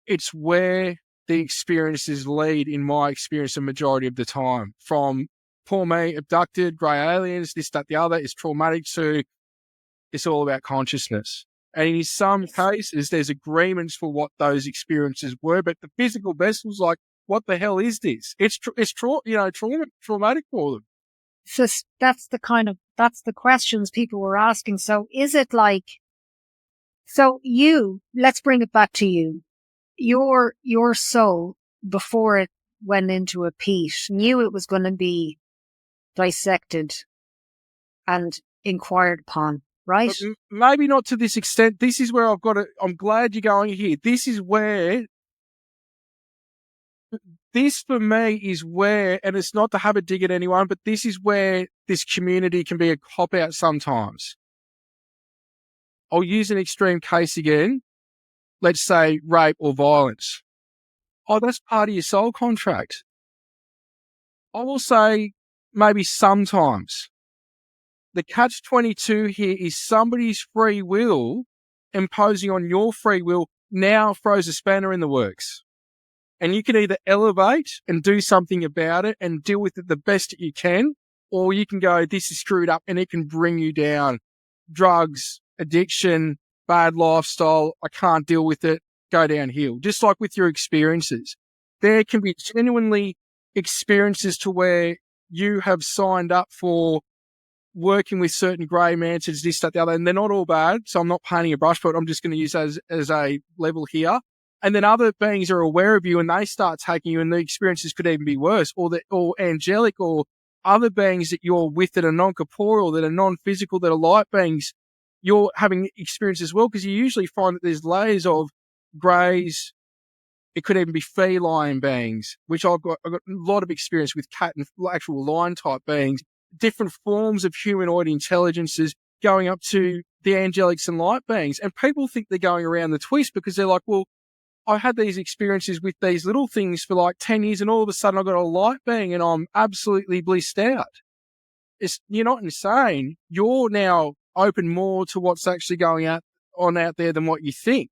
it's where the experiences lead, in my experience, the majority of the time. From poor me, abducted, grey aliens, this, that, the other, is traumatic, to it's all about consciousness. And in some cases, there's agreements for what those experiences were, but the physical vessel's like, what the hell is this? It's traumatic for them. So that's the questions people were asking. So is it like, let's bring it back to you. Your soul, before it went into a pit, knew it was going to be dissected and inquired upon, right? But maybe not to this extent. This is where I'm glad you're going here. This is where, this for me is where, and it's not to have a dig at anyone, but this is where this community can be a cop-out sometimes. I'll use an extreme case again. Let's say rape or violence. Oh, that's part of your soul contract. I will say maybe sometimes. The catch-22 here is somebody's free will imposing on your free will now throws a spanner in the works. And you can either elevate and do something about it and deal with it the best that you can, or you can go, this is screwed up, and it can bring you down. Drugs, addiction, bad lifestyle, I can't deal with it, go downhill. Just like with your experiences. There can be genuinely experiences to where you have signed up for working with certain grey mansions, this, that, the other, and they're not all bad, so I'm not painting a brush, but I'm just going to use that as a level here. And then other beings are aware of you and they start taking you, and the experiences could even be worse, or angelic, or other beings that you're with that are non-corporeal, that are non-physical, that are light beings, you're having experiences as well, because you usually find that there's layers of greys. It could even be feline beings, which I've got a lot of experience with, cat and actual lion type beings, different forms of humanoid intelligences going up to the angelics and light beings. And people think they're going around the twist because they're like, well, I had these experiences with these little things for like 10 years and all of a sudden I got a light being and I'm absolutely blissed out. You're not insane. You're now open more to what's actually going on out there than what you think.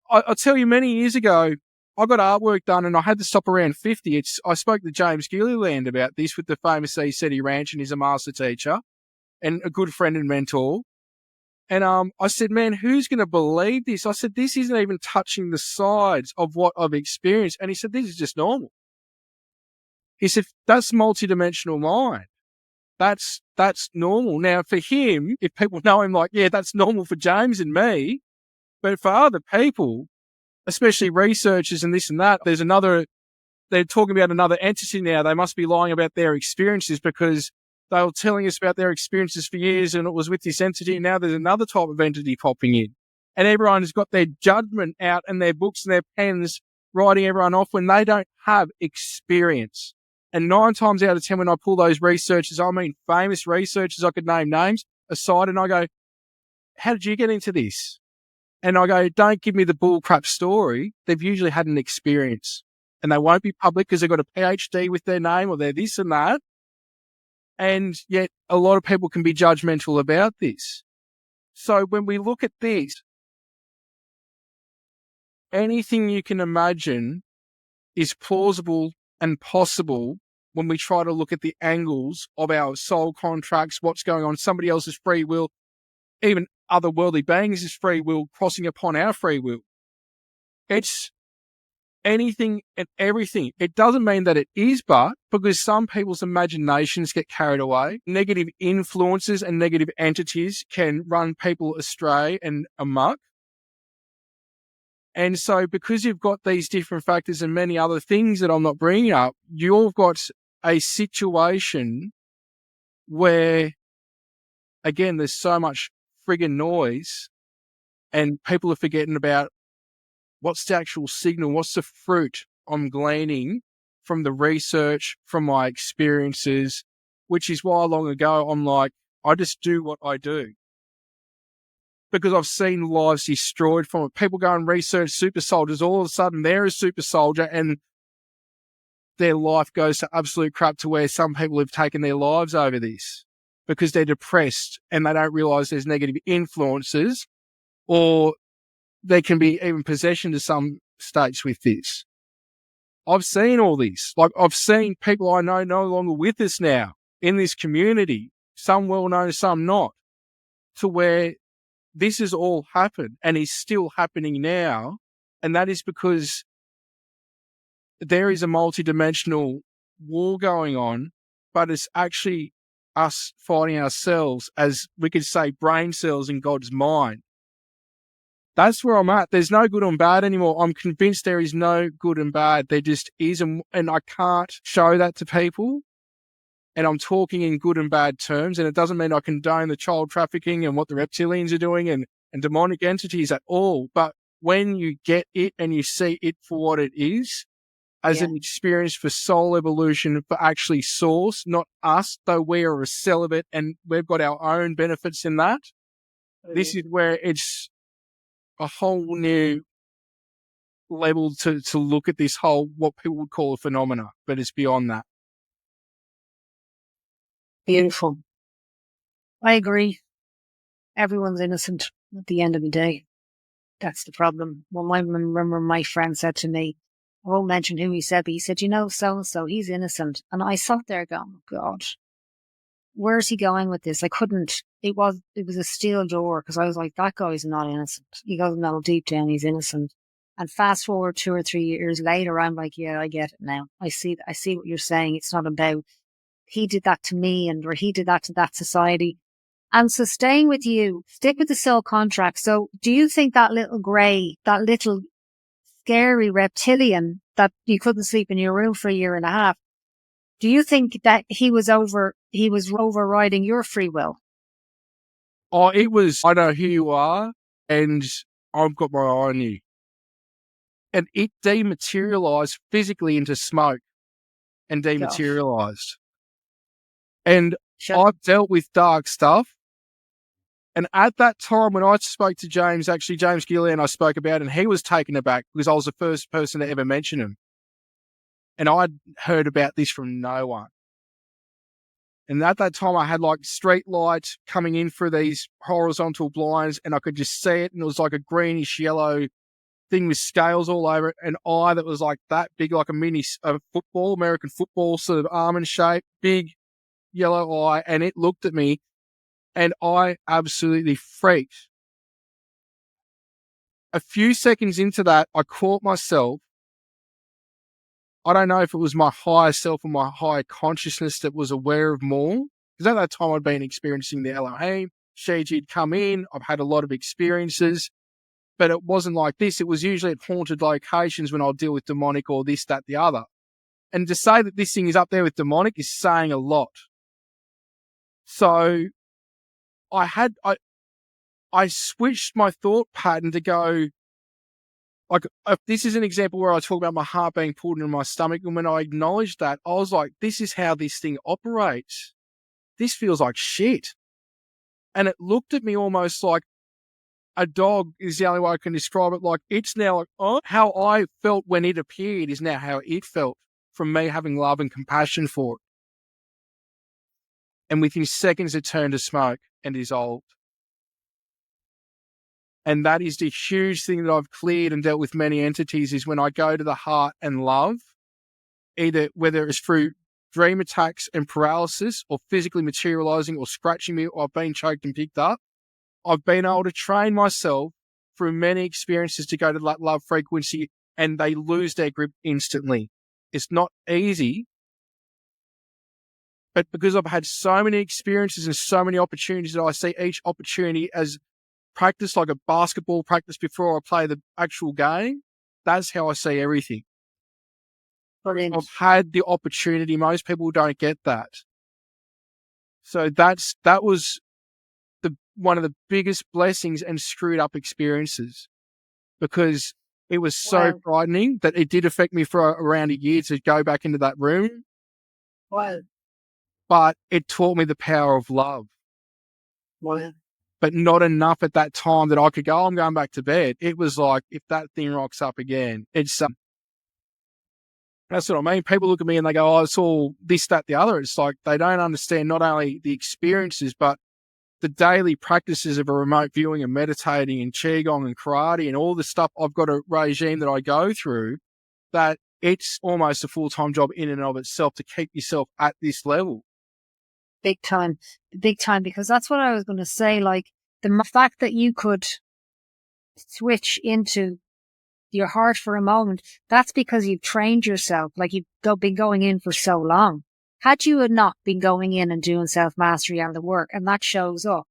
I'll tell you, many years ago, I got artwork done and I had to stop around 50. I spoke to James Gilliland about this with the famous ECD Ranch, and he's a master teacher and a good friend and mentor. And I said, man, who's going to believe this? I said, this isn't even touching the sides of what I've experienced. And he said, this is just normal. He said, that's multidimensional mind. That's normal. Now, for him, if people know him, like, yeah, that's normal for James and me. But for other people, especially researchers and this and that, they're talking about another entity now. They must be lying about their experiences because they were telling us about their experiences for years and it was with this entity. And now there's another type of entity popping in. And everyone has got their judgment out and their books and their pens writing everyone off when they don't have experience. And 9 times out of 10, when I pull those researchers, I mean famous researchers, I could name names, aside, and I go, how did you get into this? And I go, don't give me the bullcrap story. They've usually had an experience. And they won't be public because they've got a PhD with their name or they're this and that. And yet a lot of people can be judgmental about this. So when we look at this, anything you can imagine is plausible and possible when we try to look at the angles of our soul contracts, what's going on, somebody else's free will, even otherworldly beings' free will crossing upon our free will. It's anything and everything. It doesn't mean that it is, but because some people's imaginations get carried away, negative influences and negative entities can run people astray and amok. And so because you've got these different factors and many other things that I'm not bringing up, you've got a situation where, again, there's so much friggin' noise and people are forgetting about what's the actual signal, what's the fruit I'm gleaning from the research, from my experiences, which is why long ago I'm like, I just do what I do. Because I've seen lives destroyed from it. People go and research super soldiers, all of a sudden they're a super soldier and their life goes to absolute crap, to where some people have taken their lives over this because they're depressed and they don't realise there's negative influences, or there can be even possession to some states with this. I've seen all this. Like, I've seen people I know no longer with us now in this community, some well known, some not, to where this has all happened and is still happening now. And that is because there is a multidimensional war going on but it's actually us finding ourselves as, we could say, brain cells in God's mind. That's where I'm at. There's no good and bad anymore. I'm convinced there is no good and bad. There just is, and I can't show that to people. And I'm talking in good and bad terms, and it doesn't mean I condone the child trafficking and what the reptilians are doing and demonic entities at all. But when you get it and you see it for what it is, as an experience for soul evolution, for actually source, not us, though we are a celibate and we've got our own benefits in that. This is where it's a whole new level to look at this whole, what people would call a phenomena, but it's beyond that. Beautiful. I agree. Everyone's innocent at the end of the day. That's the problem. Well, I remember my friend said to me, I won't mention who he said, but he said, so-and-so, he's innocent. And I sat there going, God, where's he going with this? I couldn't. It was a steel door, because I was like, that guy's not innocent. He goes, no, deep down, he's innocent. And fast forward 2 or 3 years later, I'm like, yeah, I get it now. I see what you're saying. It's not about he did that to me or he did that to that society. And so staying with you, stick with the soul contract. So do you think that little grey, that little scary reptilian that you couldn't sleep in your room for 1.5 years, do you think that he was overriding your free will? Oh, it was, I know who you are, and I've got my eye on you. And it dematerialized physically into smoke and dematerialized. And I've dealt with dark stuff. And at that time, when I spoke to James Gillian, I spoke about it, and he was taken aback because I was the first person to ever mention him. And I'd heard about this from no one. And at that time, I had like street lights coming in through these horizontal blinds, and I could just see it. And it was like a greenish yellow thing with scales all over it. An eye that was like that big, like a mini American football sort of almond shape, big yellow eye. And it looked at me, and I absolutely freaked. A few seconds into that, I caught myself. I don't know if it was my higher self or my higher consciousness that was aware of more. Because at that time, I'd been experiencing the Elohim. Shijid come in. I've had a lot of experiences. But it wasn't like this. It was usually at haunted locations when I'll deal with demonic or this, that, the other. And to say that this thing is up there with demonic is saying a lot. So I switched my thought pattern to go, like, this is an example where I talk about my heart being pulled into my stomach. And when I acknowledged that, I was like, this is how this thing operates. This feels like shit. And it looked at me almost like a dog is the only way I can describe it. Like, it's now like, oh, how I felt when it appeared is now how it felt from me having love and compassion for it. And within seconds, it turned to smoke and dissolved. And that is the huge thing that I've cleared and dealt with many entities, is when I go to the heart and love, either whether it's through dream attacks and paralysis or physically materializing or scratching me or I've been choked and picked up, I've been able to train myself through many experiences to go to that love frequency, and they lose their grip instantly. It's not easy, but because I've had so many experiences and so many opportunities that I see each opportunity as practice, like a basketball practice before I play the actual game, that's how I see everything. Brilliant. I've had the opportunity. Most people don't get that. So that was one of the biggest blessings and screwed up experiences, because it was so frightening that it did affect me for around a year to go back into that room. Wow. But it taught me the power of love. Wow. But not enough at that time that I could go, I'm going back to bed. It was like, if that thing rocks up again, it's that's what I mean. People look at me and they go, oh, it's all this, that, the other. It's like they don't understand not only the experiences, but the daily practices of a remote viewing and meditating and Qigong and karate and all the stuff. I've got a regime that I go through that it's almost a full-time job in and of itself to keep yourself at this level. Big time, because that's what I was going to say. Like, the fact that you could switch into your heart for a moment, that's because you've trained yourself. Like, you've been going in for so long. had you not been going in and doing self-mastery and the work, and that shows up,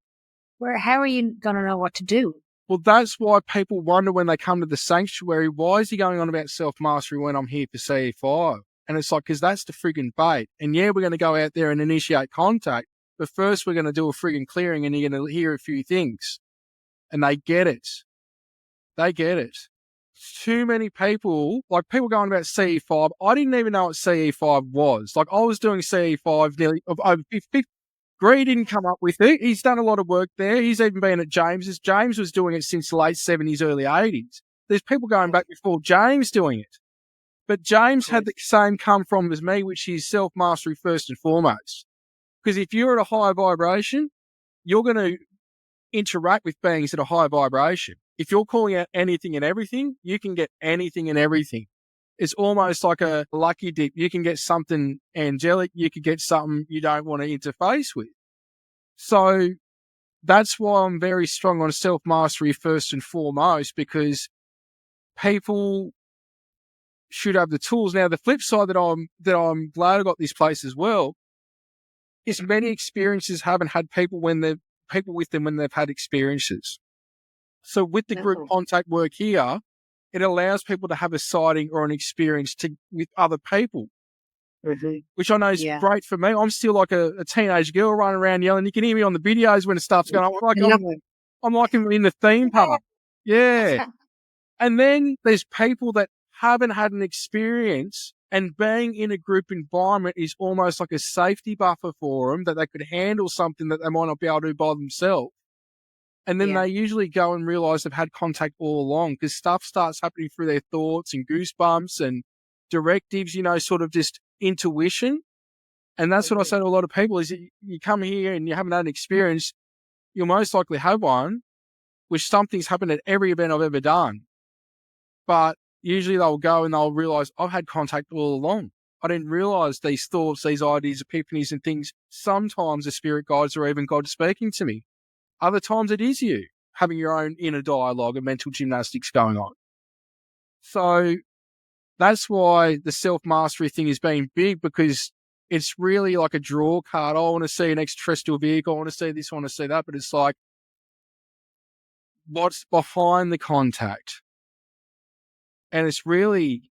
how are you going to know what to do? Well, that's why people wonder when they come to the sanctuary, why is he going on about self-mastery when I'm here for CE5? And it's like, because that's the friggin' bait. And yeah, we're going to go out there and initiate contact, but first we're going to do a friggin' clearing and you're going to hear a few things. And they get it. They get it. Too many people, like people going about CE5. I didn't even know what CE5 was. Like I was doing CE5 nearly over 50. Gree didn't come up with it. He's done a lot of work there. He's even been at James's. James was doing it since the late 70s, early 80s. There's people going back before James doing it. But James had the same come from as me, which is self-mastery first and foremost. Because if you're at a higher vibration, you're going to interact with beings at a higher vibration. If you're calling out anything and everything, you can get anything and everything. It's almost like a lucky dip. You can get something angelic. You could get something you don't want to interface with. So that's why I'm very strong on self-mastery first and foremost, because people should have the tools. Now, the flip side that I'm glad I got this place as well is many experiences haven't had people with them when they've had experiences. So with the group contact work here, it allows people to have a sighting or an experience with other people, which I know is great for me. I'm still like a teenage girl running around yelling. You can hear me on the videos when it starts going on. I'm like in the theme park. Yeah. And then there's people that haven't had an experience, and being in a group environment is almost like a safety buffer for them, that they could handle something that they might not be able to do by themselves. And then they usually go and realize they've had contact all along, because stuff starts happening through their thoughts and goosebumps and directives, sort of just intuition. And that's what I say to a lot of people is you come here and you haven't had an experience, you'll most likely have one, which something's happened at every event I've ever done. But usually they'll go and they'll realize I've had contact all along. I didn't realize these thoughts, these ideas, epiphanies and things. Sometimes the spirit guides or even God speaking to me. Other times it is you having your own inner dialogue and mental gymnastics going on. So that's why the self-mastery thing is being big, because it's really like a draw card. I want to see an extraterrestrial vehicle. I want to see this, I want to see that. But it's like, what's behind the contact? And it's really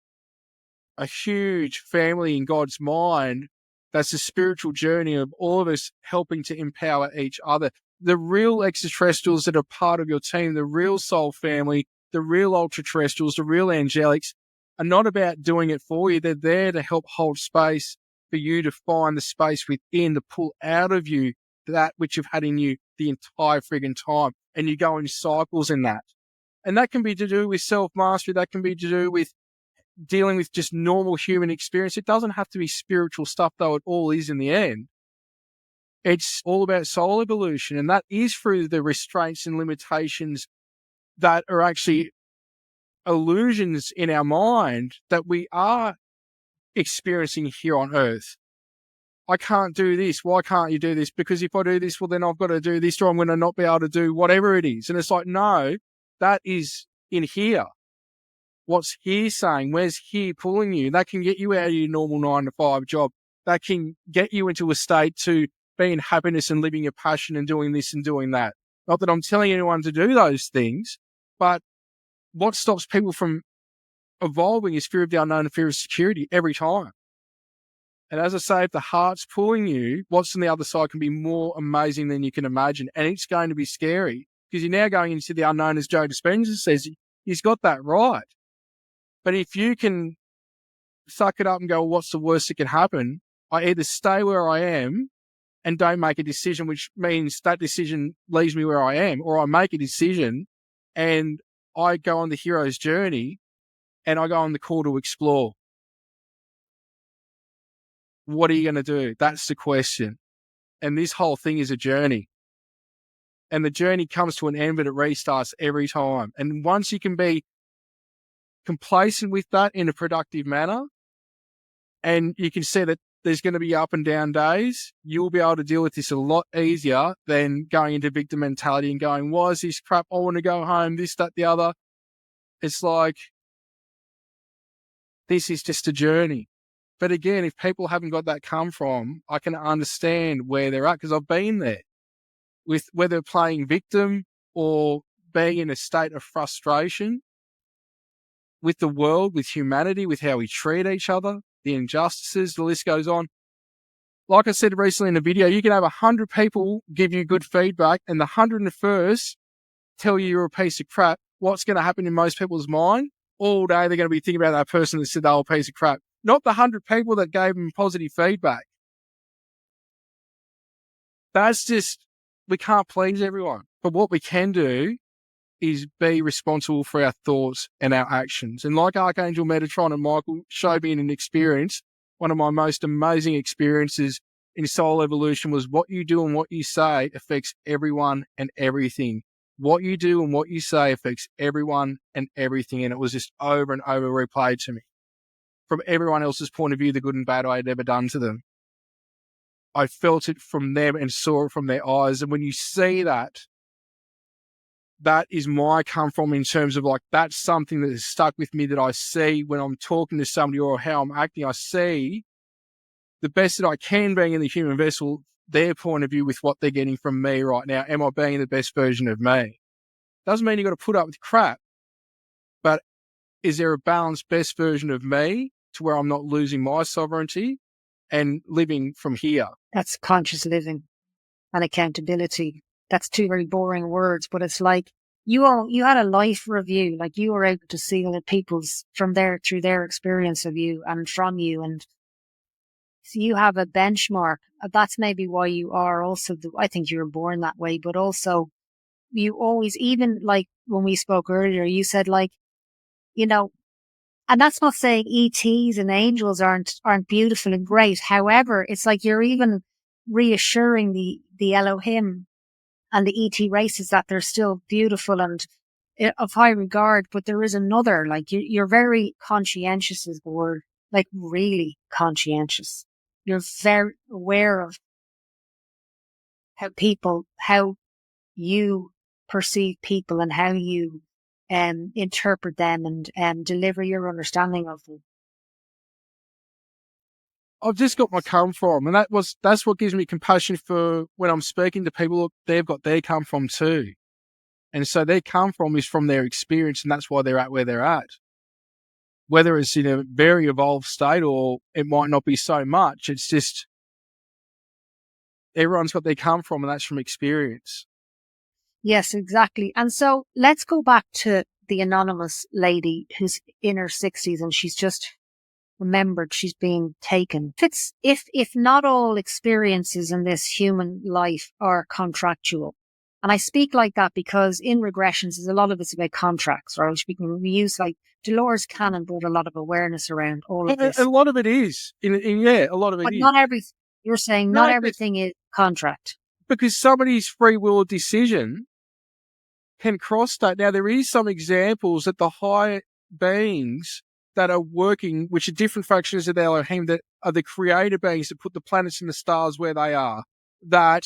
a huge family in God's mind. That's the spiritual journey of all of us helping to empower each other. The real extraterrestrials that are part of your team, the real soul family, the real ultra-terrestrials, the real angelics, are not about doing it for you. They're there to help hold space for you to find the space within, to pull out of you that which you've had in you the entire friggin' time. And you go in cycles in that. And that can be to do with self-mastery. That can be to do with dealing with just normal human experience. It doesn't have to be spiritual stuff, though it all is in the end. It's all about soul evolution, and that is through the restraints and limitations that are actually illusions in our mind that we are experiencing here on Earth. I can't do this. Why can't you do this? Because if I do this, well, then I've got to do this, or I'm going to not be able to do whatever it is. And it's like, no, that is in here. What's here saying? Where's here pulling you? That can get you out of your normal 9-to-5 job. That can get you into a state to be in happiness and living your passion and doing this and doing that. Not that I'm telling anyone to do those things, but what stops people from evolving is fear of the unknown and fear of security every time. And as I say, if the heart's pulling you, what's on the other side can be more amazing than you can imagine. And it's going to be scary because you're now going into the unknown, as Joe Dispenza says. He's got that right. But if you can suck it up and go, well, what's the worst that can happen? I either stay where I am and don't make a decision, which means that decision leaves me where I am, or I make a decision and I go on the hero's journey and I go on the call to explore. What are you going to do? That's the question. And this whole thing is a journey. And the journey comes to an end, but it restarts every time. And once you can be complacent with that in a productive manner, and you can see that there's going to be up and down days, you'll be able to deal with this a lot easier than going into victim mentality and going, why is this crap? I want to go home, this, that, the other. It's like, this is just a journey. But again, if people haven't got that come from, I can understand where they're at because I've been there with whether playing victim or being in a state of frustration with the world, with humanity, with how we treat each other, the injustices, the list goes on. Like I said recently in a video, you can have 100 people give you good feedback and the 101st tell you you're a piece of crap. What's going to happen in most people's mind? All day they're going to be thinking about that person that said they were a piece of crap, not the 100 people that gave them positive feedback. That's just, we can't please everyone. But what we can do is be responsible for our thoughts and our actions. And like Archangel Metatron and Michael showed me in an experience, one of my most amazing experiences in soul evolution was what you do and what you say affects everyone and everything. What you do and what you say affects everyone and everything. And it was just over and over replayed to me from everyone else's point of view, the good and bad I had ever done to them. I felt it from them and saw it from their eyes. And when you see that, that is my come from in terms of like, that's something that has stuck with me that I see when I'm talking to somebody or how I'm acting. I see the best that I can being in the human vessel, their point of view with what they're getting from me right now. Am I being the best version of me? Doesn't mean you've got to put up with crap, but is there a balanced best version of me to where I'm not losing my sovereignty and living from here? That's conscious living and accountability. That's two very boring words, but it's like you had a life review, like you were able to see other people's from there through their experience of you and from you. And so you have a benchmark. That's maybe why you are also, I think you were born that way, but also you always, even like when we spoke earlier, you said like, you know, and that's not saying ETs and angels aren't beautiful and great. However, it's like you're even reassuring the Elohim and the ET races that they're still beautiful and of high regard. But there is another, like you're very conscientious is the word, like really conscientious. You're very aware of how you perceive people and how you interpret them and deliver your understanding of them. I've just got my come from, and that's what gives me compassion for when I'm speaking to people. Look, they've got their come from too. And so their come from is from their experience, and that's why they're at where they're at. Whether it's in a very evolved state or it might not be so much, it's just everyone's got their come from, and that's from experience. Yes, exactly. And so let's go back to the anonymous lady who's in her 60s and she's just remembered she's being taken. If not all experiences in this human life are contractual. And I speak like that because in regressions, there's a lot of it's about contracts, right? We use like Dolores Cannon brought a lot of awareness around all of this. A lot of it is. A lot of it but is. Not everything. You're saying not everything is contract. Because somebody's free will decision can cross that. Now, there is some examples that the higher beings that are working, which are different fractions of the Elohim, that are the creator beings that put the planets and the stars where they are, that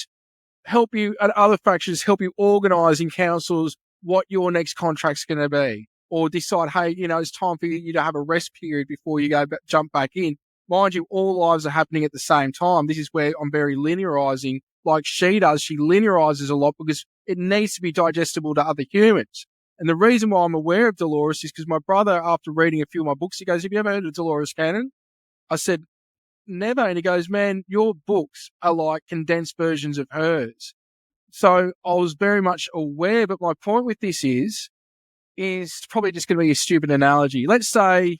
help you, and other fractions help you organize in councils what your next contract's going to be, or decide, hey, it's time for you to have a rest period before you jump back in. Mind you, all lives are happening at the same time. This is where I'm very linearizing, like she does. She linearizes a lot because it needs to be digestible to other humans. And the reason why I'm aware of Dolores is because my brother, after reading a few of my books, he goes, have you ever heard of Dolores Cannon? I said, never. And he goes, man, your books are like condensed versions of hers. So I was very much aware, but my point with this is probably just going to be a stupid analogy. Let's say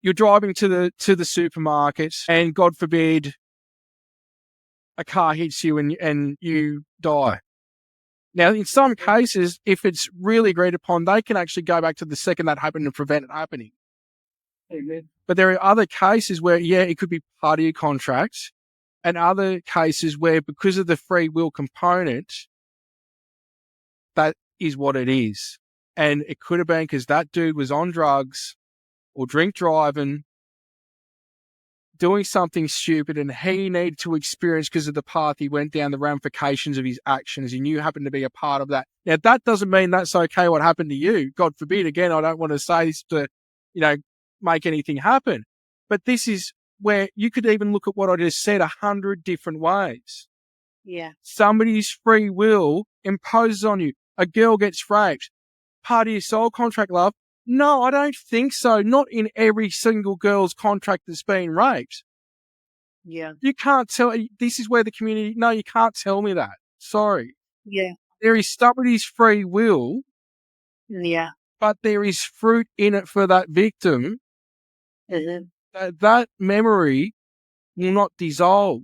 you're driving to the supermarket and God forbid a car hits you and you die. Now, in some cases, if it's really agreed upon, they can actually go back to the second that happened and prevent it happening. Amen. But there are other cases where, it could be part of your contract, and other cases where, because of the free will component, that is what it is. And it could have been because that dude was on drugs or drink driving, doing something stupid, and he needed to experience, because of the path he went down, the ramifications of his actions, and you happen to be a part of that. Now, that doesn't mean that's okay what happened to you. God forbid. Again, I don't want to say this to, make anything happen. But this is where you could even look at what I just said 100 different ways. Yeah. Somebody's free will imposes on you. A girl gets raped. Part of your soul contract, love? No, I don't think so. Not in every single girl's contract that's been raped. Yeah. You can't tell. This is where the community. No, you can't tell me that. Sorry. Yeah. There is somebody's free will, Yeah. but there is fruit in it for that victim. That memory will not dissolve.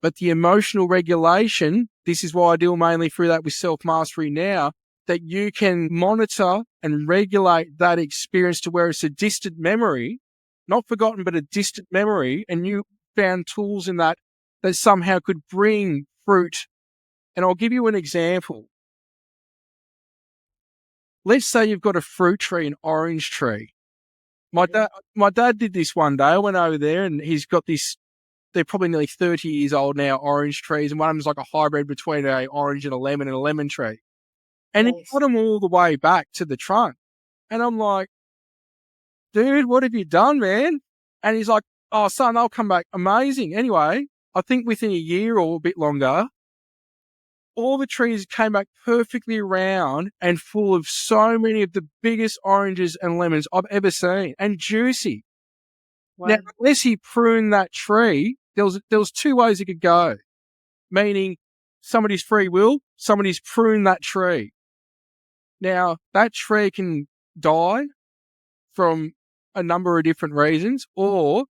But the emotional regulation, this is why I deal mainly through that with self-mastery now, that you can monitor and regulate that experience to where it's a distant memory, not forgotten, but a distant memory, and you found tools in that somehow could bring fruit. And I'll give you an example. Let's say you've got a fruit tree, an orange tree. My dad did this one day. I went over there and he's got this, they're probably nearly 30 years old now, orange trees, and one of them's like a hybrid between an orange and a lemon tree. And he put them all the way back to the trunk. And I'm like, dude, what have you done, man? And he's like, oh, son, they'll come back amazing. Anyway, I think within a year or a bit longer, all the trees came back perfectly round and full of so many of the biggest oranges and lemons I've ever seen, and juicy. Wow. Now, unless he pruned that tree, there was two ways it could go, meaning somebody's free will, somebody's pruned that tree. Now, that tree can die from a number of different reasons, or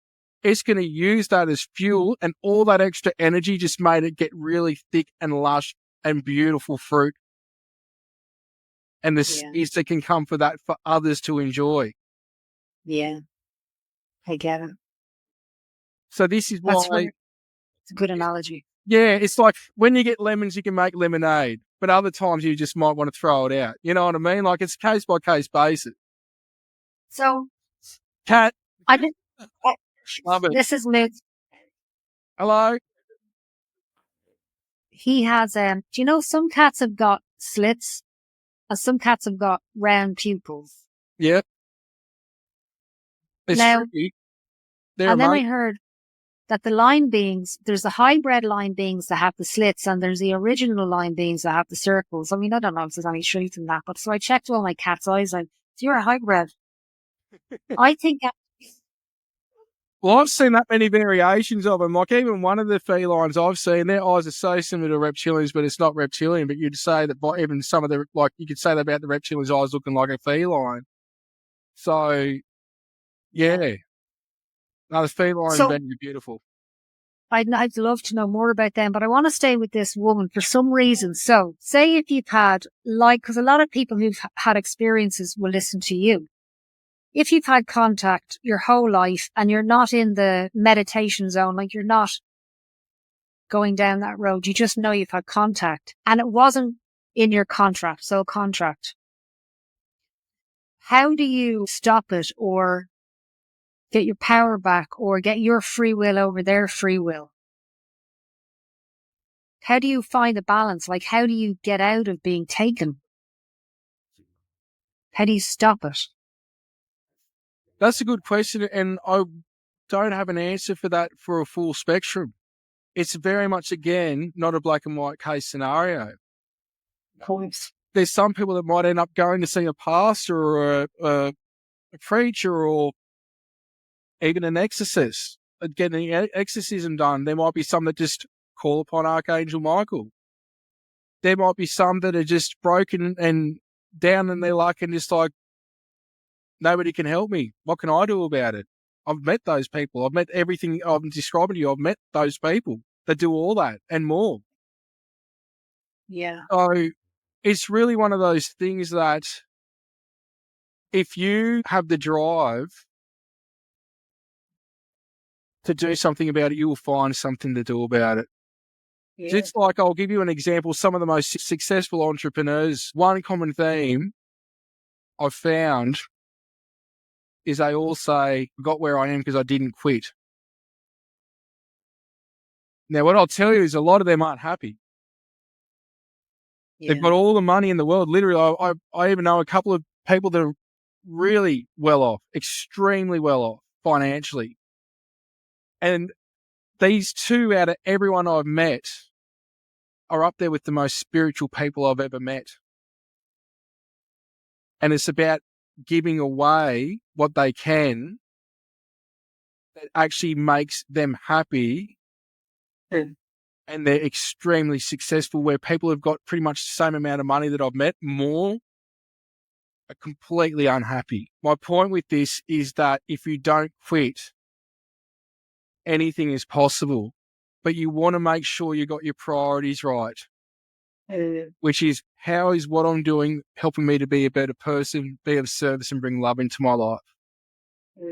it's going to use that as fuel, and all that extra energy just made it get really thick and lush and beautiful fruit. And the seeds that can come for that for others to enjoy. Yeah. I get it. So this is why... It's a good analogy. Yeah, it's like when you get lemons, you can make lemonade, but other times you just might want to throw it out. You know what I mean? Like it's case by case basis. So, Cat. I didn't. Love it. This is Mood. Hello. He has, do you know some cats have got slits and some cats have got round pupils? Yep. It's now, tricky. And then I heard that the line beings, there's the hybrid line beings that have the slits and there's the original line beings that have the circles. I mean, I don't know if there's any truth in that, but so I checked all my cat's eyes and so you're a hybrid. I think... Well, I've seen that many variations of them. Like even one of the felines I've seen, their eyes are so similar to reptilians, but it's not reptilian. But you'd say that by even some of the, like you could say that about the reptilian's eyes looking like a feline. So, yeah. No, the feline beings are beautiful. I'd love to know more about them, but I want to stay with this woman for some reason. So, say if you've had, because a lot of people who've had experiences will listen to you. If you've had contact your whole life and you're not in the meditation zone, like you're not going down that road, you just know you've had contact and it wasn't in your contract, soul contract. How do you stop it or get your power back or get your free will over their free will? How do you find the balance? Like, how do you get out of being taken? How do you stop it? That's a good question, and I don't have an answer for that for a full spectrum. It's very much, again, not a black and white case scenario. Of course. There's some people that might end up going to see a pastor or a preacher or even an exorcist, getting an exorcism done. There might be some that just call upon Archangel Michael. There might be some that are just broken and down in their luck and just like, nobody can help me. What can I do about it? I've met those people. I've met everything I'm describing to you. I've met those people that do all that and more. Yeah. So it's really one of those things that if you have the drive to do something about it, you will find something to do about it. Yeah. Just like I'll give you an example. Some of the most successful entrepreneurs, one common theme I've found is they all say, I got where I am because I didn't quit. Now, what I'll tell you is a lot of them aren't happy. Yeah. They've got all the money in the world. Literally, I even know a couple of people that are really well off, extremely well off. financially. And these two out of everyone I've met are up there with the most spiritual people I've ever met. And it's about giving away what they can that actually makes them happy. And they're extremely successful, where people have got pretty much the same amount of money that I've met, more, are completely unhappy. My point with this is that if you don't quit, anything is possible, but you want to make sure you got your priorities right, which is, how is what I'm doing helping me to be a better person, be of service, and bring love into my life?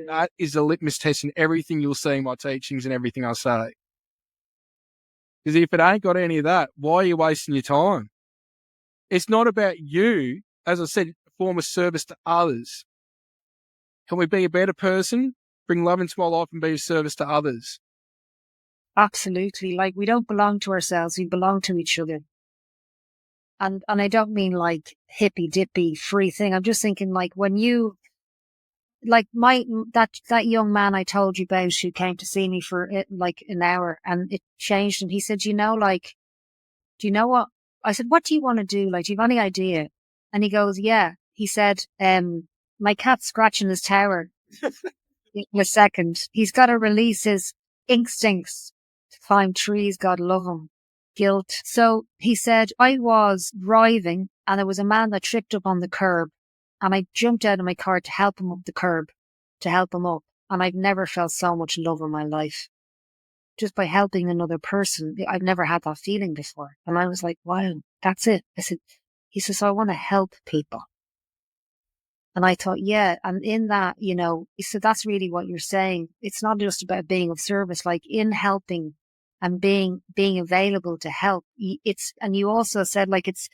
That is a litmus test in everything you'll see in my teachings and everything I say. Because if it ain't got any of that, why are you wasting your time? It's not about you. As I said, form of service to others. Can we be a better person, bring love into my life, and be of service to others? Absolutely. Like, we don't belong to ourselves. We belong to each other. And I don't mean like hippy dippy free thing. I'm just thinking, like, when you, like that young man I told you about who came to see me for like an hour, and it changed him. He said, like, do you know what? I said, what do you want to do? Like, do you have any idea? And he goes, yeah. He said, my cat's scratching his tower in a second. He's got to release his instincts to climb trees. God love him. Guilt. So he said, I was driving and there was a man that tripped up on the curb, and I jumped out of my car to help him up the curb, to help him up. And I've never felt so much love in my life. Just by helping another person. I've never had that feeling before. And I was like, wow, that's it. He says, so I want to help people. And I thought, yeah. And in that, he said, that's really what you're saying. It's not just about being of service, like in helping and being available to help. And you also said, like, it's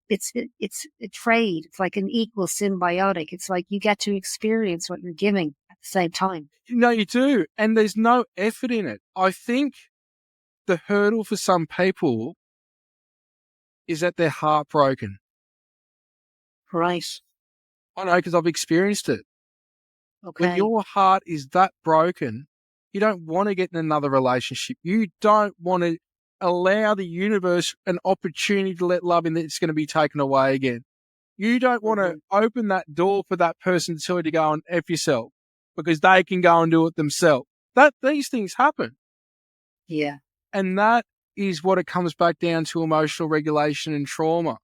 a trade. It's like an equal symbiotic. It's like you get to experience what you're giving at the same time. No, you do. And there's no effort in it. I think the hurdle for some people is that they're heartbroken. Right. I know, because I've experienced it. Okay. When your heart is that broken, you don't want to get in another relationship. You don't want to allow the universe an opportunity to let love in that it's going to be taken away again. You don't want to open that door for that person to tell you to go and F yourself, because they can go and do it themselves. These things happen. Yeah. And that is what it comes back down to: emotional regulation and trauma.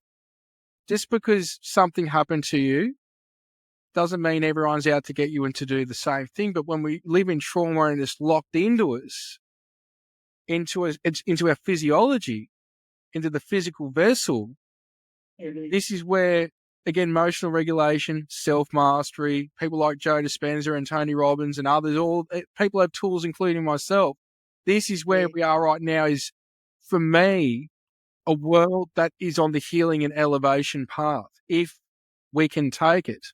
Just because something happened to you doesn't mean everyone's out to get you and to do the same thing. But when we live in trauma and it's locked into us, into our physiology, into the physical vessel, this is where, again, emotional regulation, self-mastery, people like Joe Dispenza and Tony Robbins and others, all people have tools, including myself. This is where we are right now, is, for me, a world that is on the healing and elevation path, if we can take it.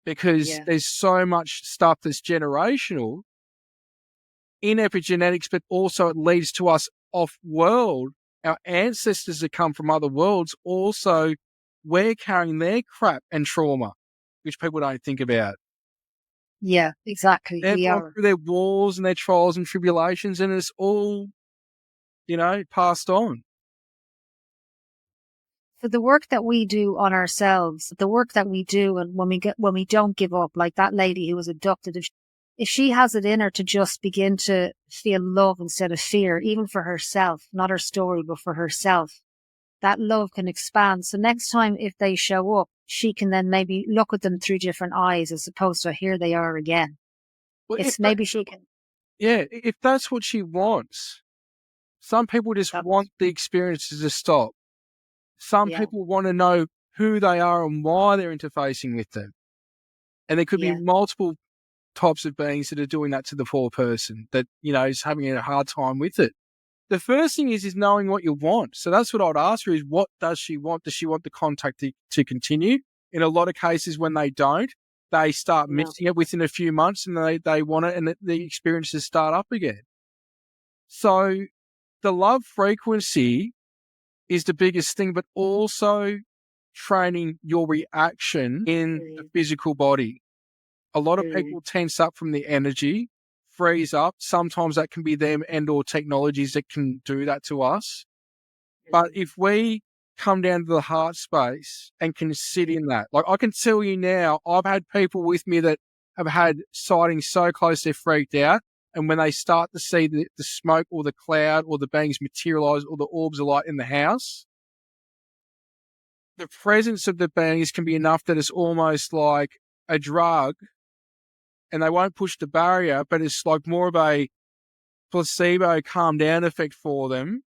Because there's so much stuff that's generational in epigenetics, but also it leads to us off-world. Our ancestors that come from other worlds, also, we're carrying their crap and trauma, which people don't think about. Yeah, exactly. They've gone through their wars and their trials and tribulations, and it's all, passed on. For the work that we do on ourselves, the work that we do, and when we don't give up, like that lady who was abducted, if she has it in her to just begin to feel love instead of fear, even for herself, not her story, but for herself, that love can expand. So next time, if they show up, she can then maybe look at them through different eyes, as opposed to here they are again. Well, she can. Yeah, if that's what she wants. Some people just want the experiences to stop. Some people want to know who they are and why they're interfacing with them. And there could be multiple types of beings that are doing that to the poor person that, is having a hard time with it. The first thing is knowing what you want. So that's what I'd ask her, is, what does she want? Does she want the contact to continue? In a lot of cases, when they don't, they start missing it within a few months, and they want it, and the experiences start up again. So the love frequency is the biggest thing, but also training your reaction in the physical body. A lot of people tense up from the energy, freeze up. Sometimes that can be them and or technologies that can do that to us. But if we come down to the heart space and can sit in that, like I can tell you now, I've had people with me that have had sightings so close they're freaked out. And when they start to see the smoke or the cloud or the beings materialize or the orbs of light in the house, the presence of the beings can be enough that it's almost like a drug, and they won't push the barrier, but it's like more of a placebo calm down effect for them.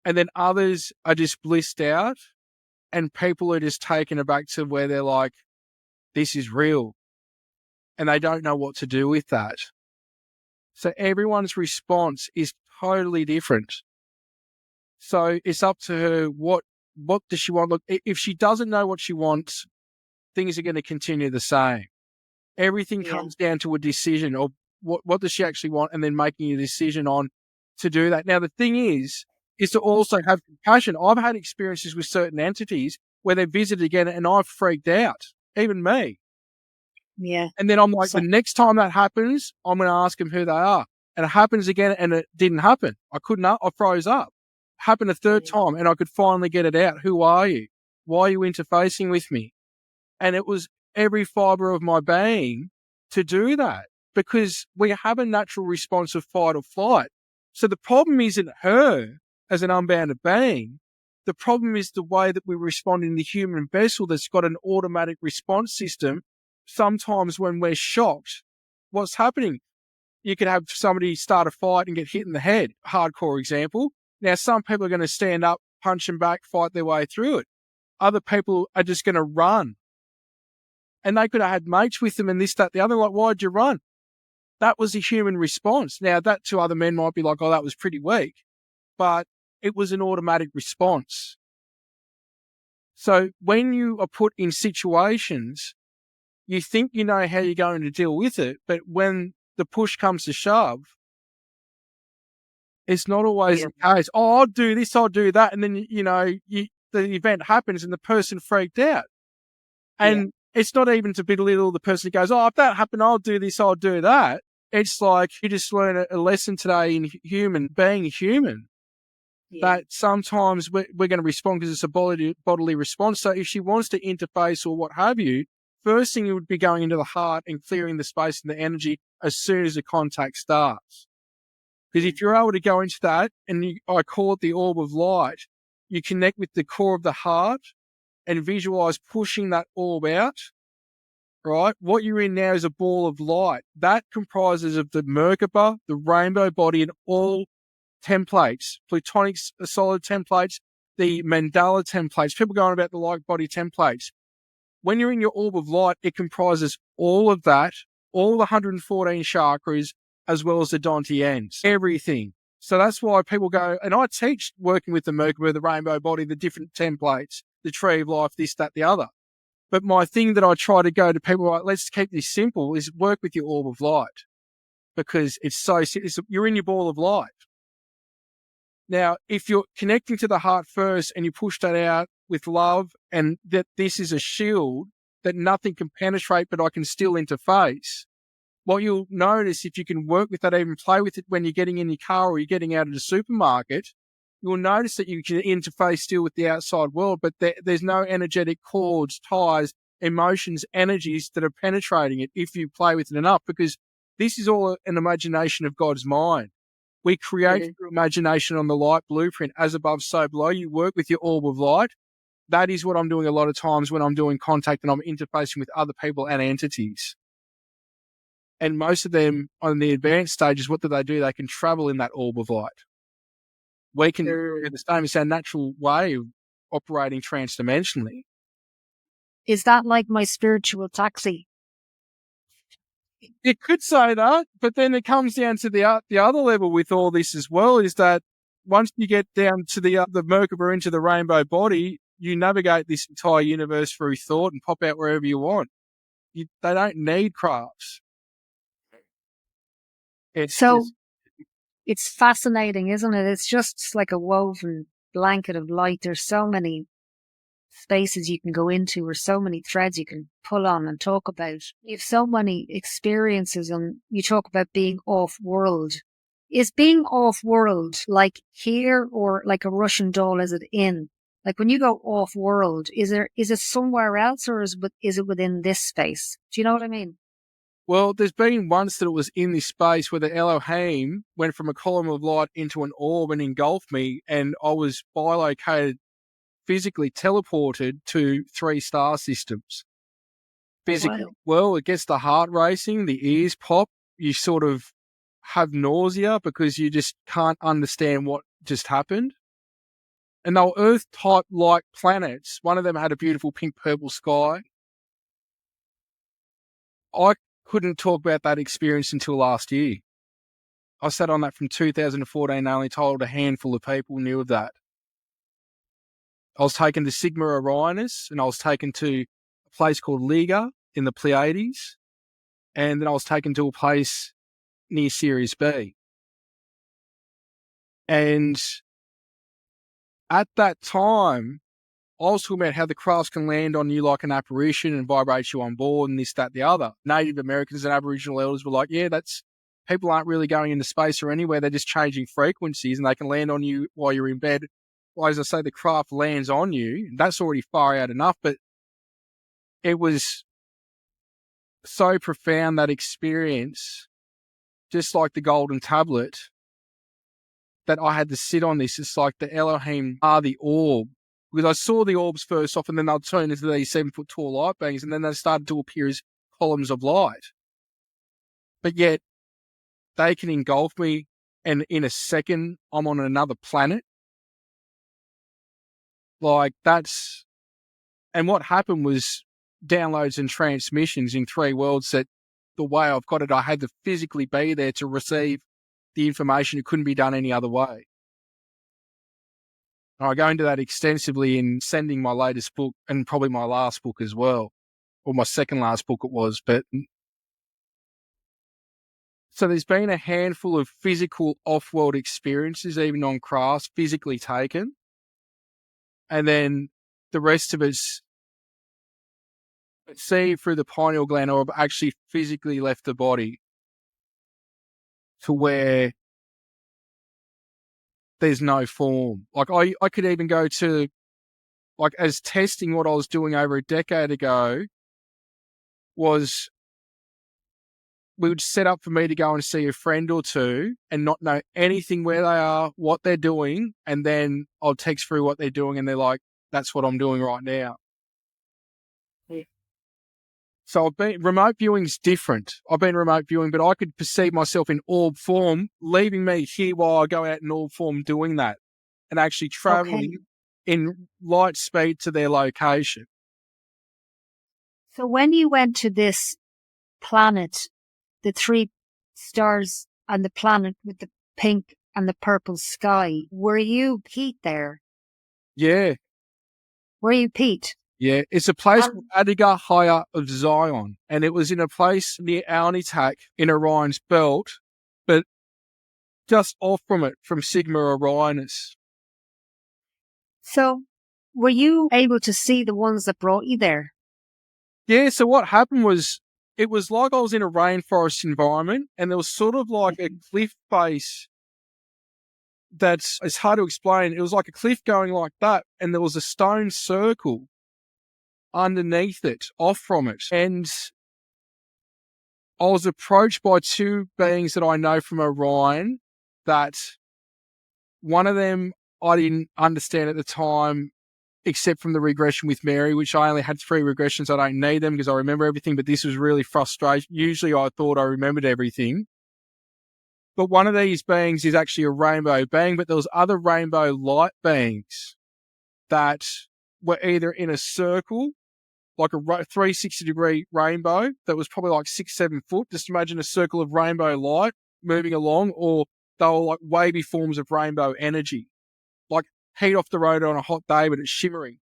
And then others are just blissed out, and people are just taken aback to where they're like, this is real. And they don't know what to do with that. So everyone's response is totally different. So it's up to her, what does she want? Look, if she doesn't know what she wants, things are going to continue the same. Everything comes down to a decision of what does she actually want, and then making a decision on to do that. Now, the thing is to also have compassion. I've had experiences with certain entities where they visited again and I've freaked out, even me. Yeah. And then I'm like, the next time that happens, I'm going to ask them who they are. And it happens again and it didn't happen. I froze up. It happened a third time and I could finally get it out. Who are you? Why are you interfacing with me? And it was every fiber of my being to do that, because we have a natural response of fight or flight. So the problem isn't her as an unbounded being. The problem is the way that we respond in the human vessel that's got an automatic response system. Sometimes when we're shocked, what's happening? You could have somebody start a fight and get hit in the head, hardcore example. Now, some people are going to stand up, punch them back, fight their way through it. Other people are just going to run. And they could have had mates with them and this, that, the other. Like, why'd you run? That was a human response. Now, that to other men might be like, oh, that was pretty weak. But it was an automatic response. So when you are put in situations, you think you know how you're going to deal with it. But when the push comes to shove, it's not always the case. Oh, I'll do this, I'll do that. And then, the event happens and the person freaked out. And it's not even to belittle the person who goes, oh, if that happened, I'll do this, I'll do that. It's like you just learn a lesson today in being human, that sometimes we're going to respond because it's a bodily response. So if she wants to interface or what have you, first thing you would be going into the heart and clearing the space and the energy as soon as the contact starts. Because if you're able to go into that, and I call it the orb of light, you connect with the core of the heart and visualize pushing that orb out, right? What you're in now is a ball of light. That comprises of the Merkaba, the rainbow body, and all templates, plutonic solid templates, the mandala templates. People go on about the light body templates. When you're in your orb of light, it comprises all of that, all the 114 chakras, as well as the Dantians, everything. So that's why people go, and I teach working with the Merkaba, the rainbow body, the different templates, the tree of life, this, that, the other. But my thing that I try to go to people, like, let's keep this simple, is work with your orb of light, because it's so simple. You're in your ball of light. Now, if you're connecting to the heart first and you push that out with love, and that this is a shield that nothing can penetrate, but I can still interface, what you'll notice, if you can work with that, even play with it when you're getting in your car or you're getting out of the supermarket, you'll notice that you can interface still with the outside world, but there's no energetic cords, ties, emotions, energies that are penetrating it if you play with it enough, because this is all an imagination of God's mind. We create through imagination on the light blueprint, as above, so below. You work with your orb of light. That is what I'm doing a lot of times when I'm doing contact and I'm interfacing with other people and entities. And most of them on the advanced stages, what do? They can travel in that orb of light. We can do the same. It's our natural way of operating transdimensionally. Is that like my spiritual taxi? You could say that, but then it comes down to the other level with all this as well, is that once you get down to the Merkaba, into the rainbow body, you navigate this entire universe through thought and pop out wherever you want. They don't need crafts. It's fascinating, isn't it? It's just like a woven blanket of light. There's so many spaces you can go into, or so many threads you can pull on and talk about. You have so many experiences, and you talk about being off world. Is being off world like here, or like a Russian doll? Is it in? Like when you go off world, is it somewhere else, or is it within this space? Do you know what I mean? Well, there's been once that it was in this space where the Elohim went from a column of light into an orb and engulfed me, and I was bilocated, physically teleported to 3 star systems. Physically. Wow. Well, it gets the heart racing, the ears pop, you sort of have nausea because you just can't understand what just happened. And they were Earth-type like planets. One of them had a beautiful pink-purple sky. I couldn't talk about that experience until last year. I sat on that from 2014 and only told a handful of people knew of that. I was taken to Sigma Orionis, and I was taken to a place called Liga in the Pleiades, and then I was taken to a place near Sirius B. And at that time, I was talking about how the crafts can land on you like an apparition and vibrate you on board and this, that, the other. Native Americans and Aboriginal elders were like, yeah, people aren't really going into space or anywhere. They're just changing frequencies and they can land on you while you're in bed. Well, as I say, the craft lands on you. That's already far out enough, but it was so profound, that experience, just like the golden tablet, that I had to sit on this. It's like the Elohim are the orb. Because I saw the orbs first off, and then they'll turn into these 7-foot tall light beings, and then they started to appear as columns of light. But yet, they can engulf me, and in a second, I'm on another planet. Like, that's... And what happened was downloads and transmissions in 3 worlds that the way I've got it, I had to physically be there to receive the information. It couldn't be done any other way. I go into that extensively in sending my latest book, and probably my last book as well, or my second last book it was. But so there's been a handful of physical off-world experiences, even on crafts, physically taken. And then the rest of it's see through the pineal gland, or I've actually physically left the body to where there's no form. Like I could even go to, like, as testing, what I was doing over a decade ago was we would set up for me to go and see a friend or two and not know anything where they are, what they're doing, and then I'll text through what they're doing and they're like, that's what I'm doing right now. Yeah. So remote viewing's different. I've been remote viewing, but I could perceive myself in orb form, leaving me here while I go out in orb form doing that, and actually traveling in light speed to their location. So when you went to this planet, the 3 stars and the planet with the pink and the purple sky, were you Pete there? Yeah. Were you Pete? Yeah, it's a place called Adiga Higher of Zion, and it was in a place near Alnitak in Orion's belt, but just off from it, from Sigma Orionis. So were you able to see the ones that brought you there? Yeah, so what happened was, it was like I was in a rainforest environment, and there was sort of like a cliff face it's hard to explain. It was like a cliff going like that, and there was a stone circle underneath it, off from it. And I was approached by 2 beings that I know from Orion, that one of them I didn't understand at the time, except from the regression with Mary, which I only had 3 regressions. I don't need them because I remember everything, but this was really frustrating. Usually I thought I remembered everything. But one of these beings is actually a rainbow being, but there was other rainbow light beings that were either in a circle, like a 360-degree rainbow that was probably like 6-7 foot. Just imagine a circle of rainbow light moving along, or they were like wavy forms of rainbow energy, like heat off the road on a hot day, but it's shimmering.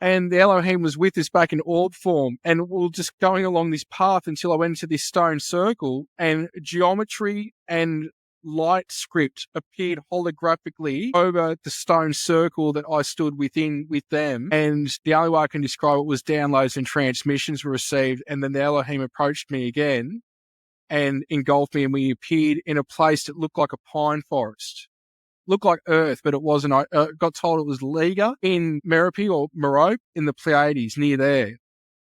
And the Elohim was with us back in orb form, and we were just going along this path until I went into this stone circle, and geometry and light script appeared holographically over the stone circle that I stood within with them. And the only way I can describe it was downloads and transmissions were received. And then the Elohim approached me again and engulfed me, and we appeared in a place that looked like a pine forest. Looked like Earth, but it wasn't. I got told it was Liga in Merope or Merope in the Pleiades, near there.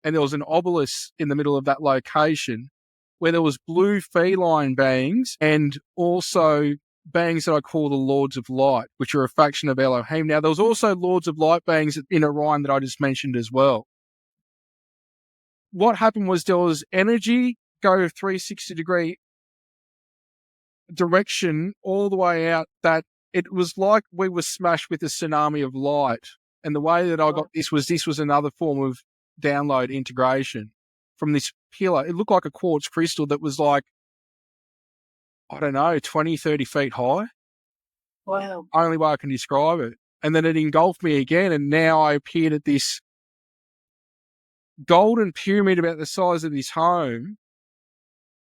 And there was an obelisk in the middle of that location where there was blue feline beings and also beings that I call the Lords of Light, which are a faction of Elohim. Now, there was also Lords of Light beings in Orion that I just mentioned as well. What happened was there was energy go 360-degree direction all the way out, that it was like we were smashed with a tsunami of light. And the way that I got this was another form of download integration from this pillar. It looked like a quartz crystal that was like, I don't know, 20, 30 feet high. Wow. Only way I can describe it. And then it engulfed me again, and now I appeared at this golden pyramid about the size of this home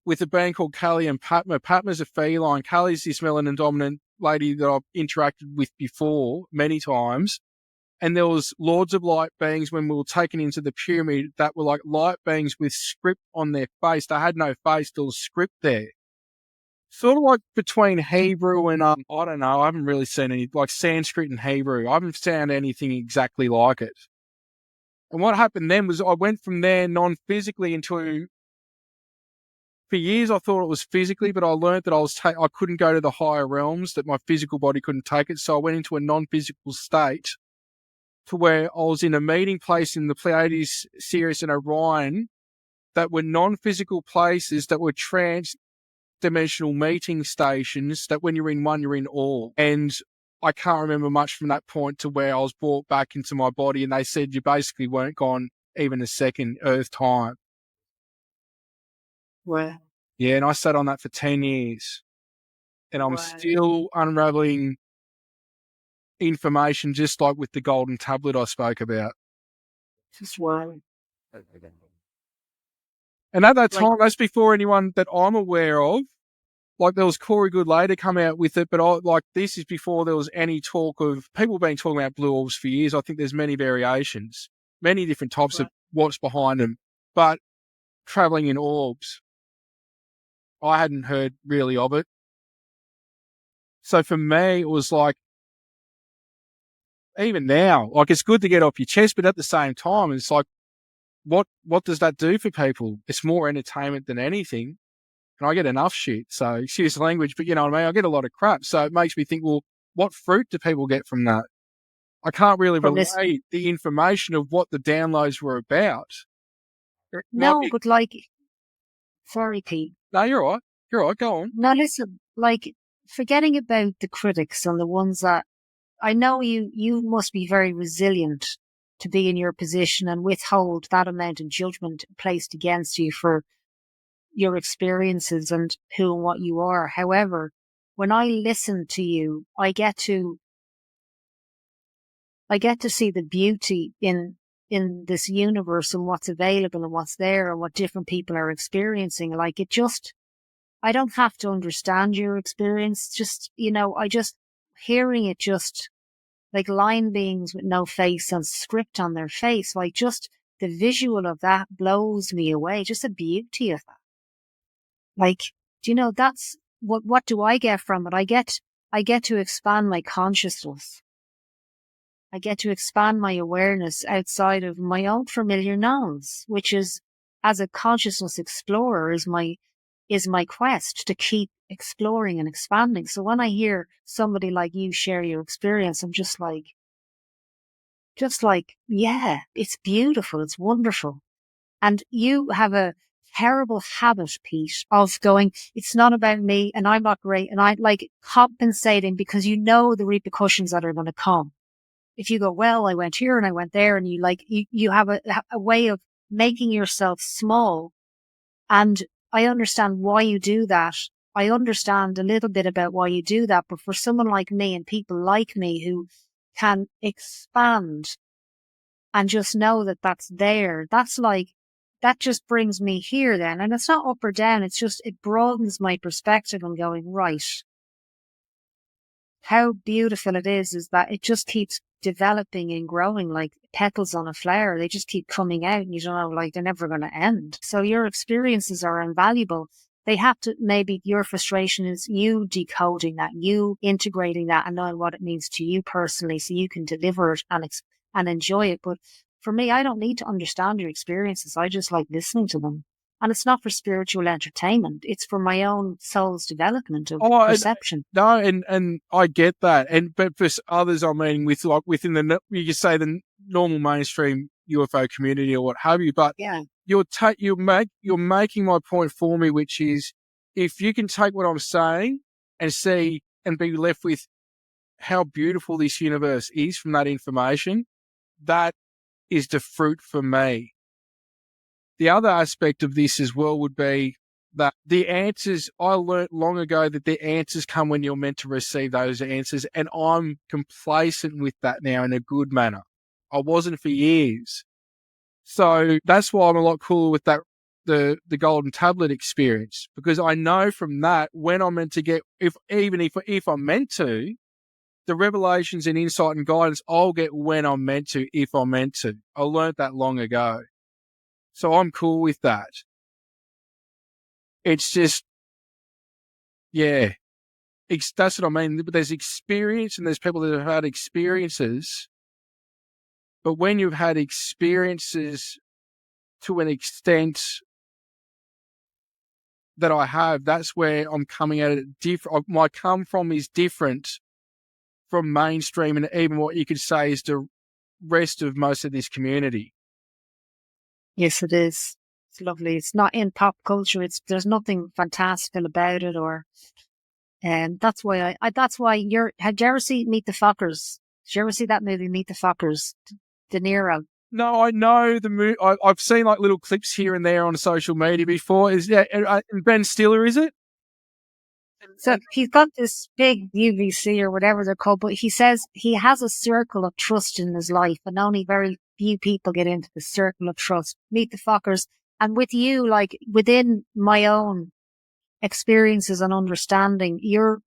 with a being called Kali and Patma. Patma's a feline. Kali's this melanin dominant lady that I've interacted with before many times. And there was Lords of Light beings when we were taken into the pyramid that were like light beings with script on their face. They had no face, there was script there. Sort of like between Hebrew and, I don't know, I haven't really seen any, like Sanskrit and Hebrew. I haven't found anything exactly like it. And what happened then was I went from there non-physically into, for years I thought it was physically, but I learned that I couldn't go to the higher realms, that my physical body couldn't take it. So I went into a non-physical state to where I was in a meeting place in the Pleiades, Sirius and Orion that were non-physical places that were trans-dimensional meeting stations that when you're in one, you're in all. And I can't remember much from that point to where I was brought back into my body, and they said you basically weren't gone even a second Earth time. Wow. Yeah, and I sat on that for 10 years. And I'm still unraveling information, just like with the golden tablet I spoke about. Just wow. And at that time, that's before anyone that I'm aware of. Like, there was Corey Good later come out with it, but this is before there was any talk of people being talking about blue orbs for years. I think there's many variations, many different types of what's behind them, but traveling in orbs, I hadn't heard really of it. So for me, it was like, even now, like, it's good to get off your chest, but at the same time, it's like, what does that do for people? It's more entertainment than anything. And I get enough shit. So excuse the language, but you know what I mean? I get a lot of crap. So it makes me think, well, what fruit do people get from that? I can't really relate the information of what the downloads were about. No, but like, sorry, Pete. No, you're all right. You're all right. Go on. No, listen, like, forgetting about the critics and the ones that, I know you must be very resilient to be in your position and withhold that amount of judgment placed against you for your experiences and who and what you are. However, when I listen to you, I get to see the beauty in this universe and what's available and what's there and what different people are experiencing. Like, I don't have to understand your experience. Just, hearing it, just like line beings with no face and script on their face, like, just the visual of that blows me away. Just the beauty of that. Like, that's what do I get from it? I get to expand my consciousness. I get to expand my awareness outside of my own familiar knowns, which is, as a consciousness explorer, is my quest to keep exploring and expanding. So when I hear somebody like you share your experience, I'm just like, yeah, it's beautiful. It's wonderful. And you have a terrible habit, Pete, of going, it's not about me and I'm not great. And I like compensating because you know the repercussions that are going to come. If you go, well, I went here and I went there, and you have a way of making yourself small. And I understand why you do that. I understand a little bit about why you do that. But for someone like me and people like me who can expand and just know that that's there, that just brings me here then. And it's not up or down. It's just, it broadens my perspective on going, right, how beautiful it is that it just keeps developing and growing like petals on a flower. They just keep coming out and you don't know, like they're never going to end. So your experiences are invaluable. They have to, maybe your frustration is you decoding that, you integrating that and knowing what it means to you personally so you can deliver it and enjoy it. But for me, I don't need to understand your experiences. I just like listening to them. And it's not for spiritual entertainment. It's for my own soul's development of perception. No, and I get that. But for others, I mean, within you could say the normal mainstream UFO community or what have you. But yeah, you're making my point for me, which is if you can take what I'm saying and see and be left with how beautiful this universe is from that information, that is the fruit for me. The other aspect of this as well would be that the answers, I learnt long ago that the answers come when you're meant to receive those answers, and I'm complacent with that now in a good manner. I wasn't for years. So that's why I'm a lot cooler with that, the golden tablet experience, because I know from that when I'm meant to get, if I'm meant to, the revelations and insight and guidance I'll get when I'm meant to, if I'm meant to. I learnt that long ago. So I'm cool with that. It's just, yeah, that's what I mean. There's experience and there's people that have had experiences. But when you've had experiences to an extent that I have, that's where I'm coming at it different. My come from is different from mainstream and even what you could say is the rest of most of this community. Yes, it is. It's lovely. It's not in pop culture. There's nothing fantastical about it, and that's why that's why had you ever seen Meet the Fockers? Did you ever see that movie, Meet the Fockers? De Niro. No, I know the movie. I've seen like little clips here and there on social media before. Ben Stiller, is it? So he's got this big UVC or whatever they're called, but he says he has a circle of trust in his life and only very few people get into the circle of trust. Meet the Fockers. And with you, like within my own experiences and understanding, you're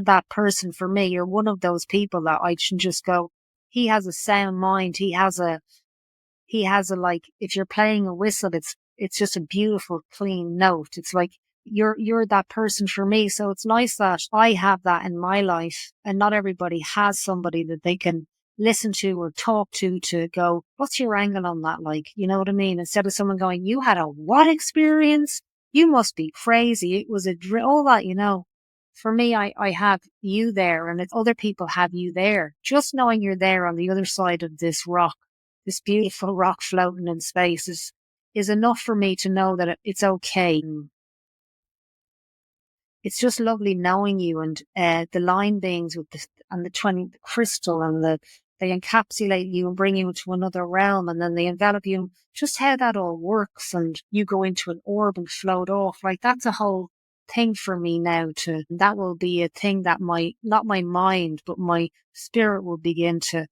that person for me. You're one of those people that I should just go, he has a sound mind. He has a like, if you're playing a whistle, it's just a beautiful, clean note. It's like, you're that person for me. So it's nice that I have that in my life and not everybody has somebody that they can listen to or talk to go, what's your angle on that? Like, you know what I mean? Instead of someone going, you had a what experience? You must be crazy. It was all that, you know. For me, I have you there and other people have you there. Just knowing you're there on the other side of this rock, this beautiful rock floating in space is enough for me to know that it's okay. It's just lovely knowing you and the line beings with the 20 crystal and they encapsulate you and bring you into another realm and then they envelop you. Just how that all works and you go into an orb and float off. Like that's a whole thing for me now that will be a thing that not my mind, but my spirit will begin to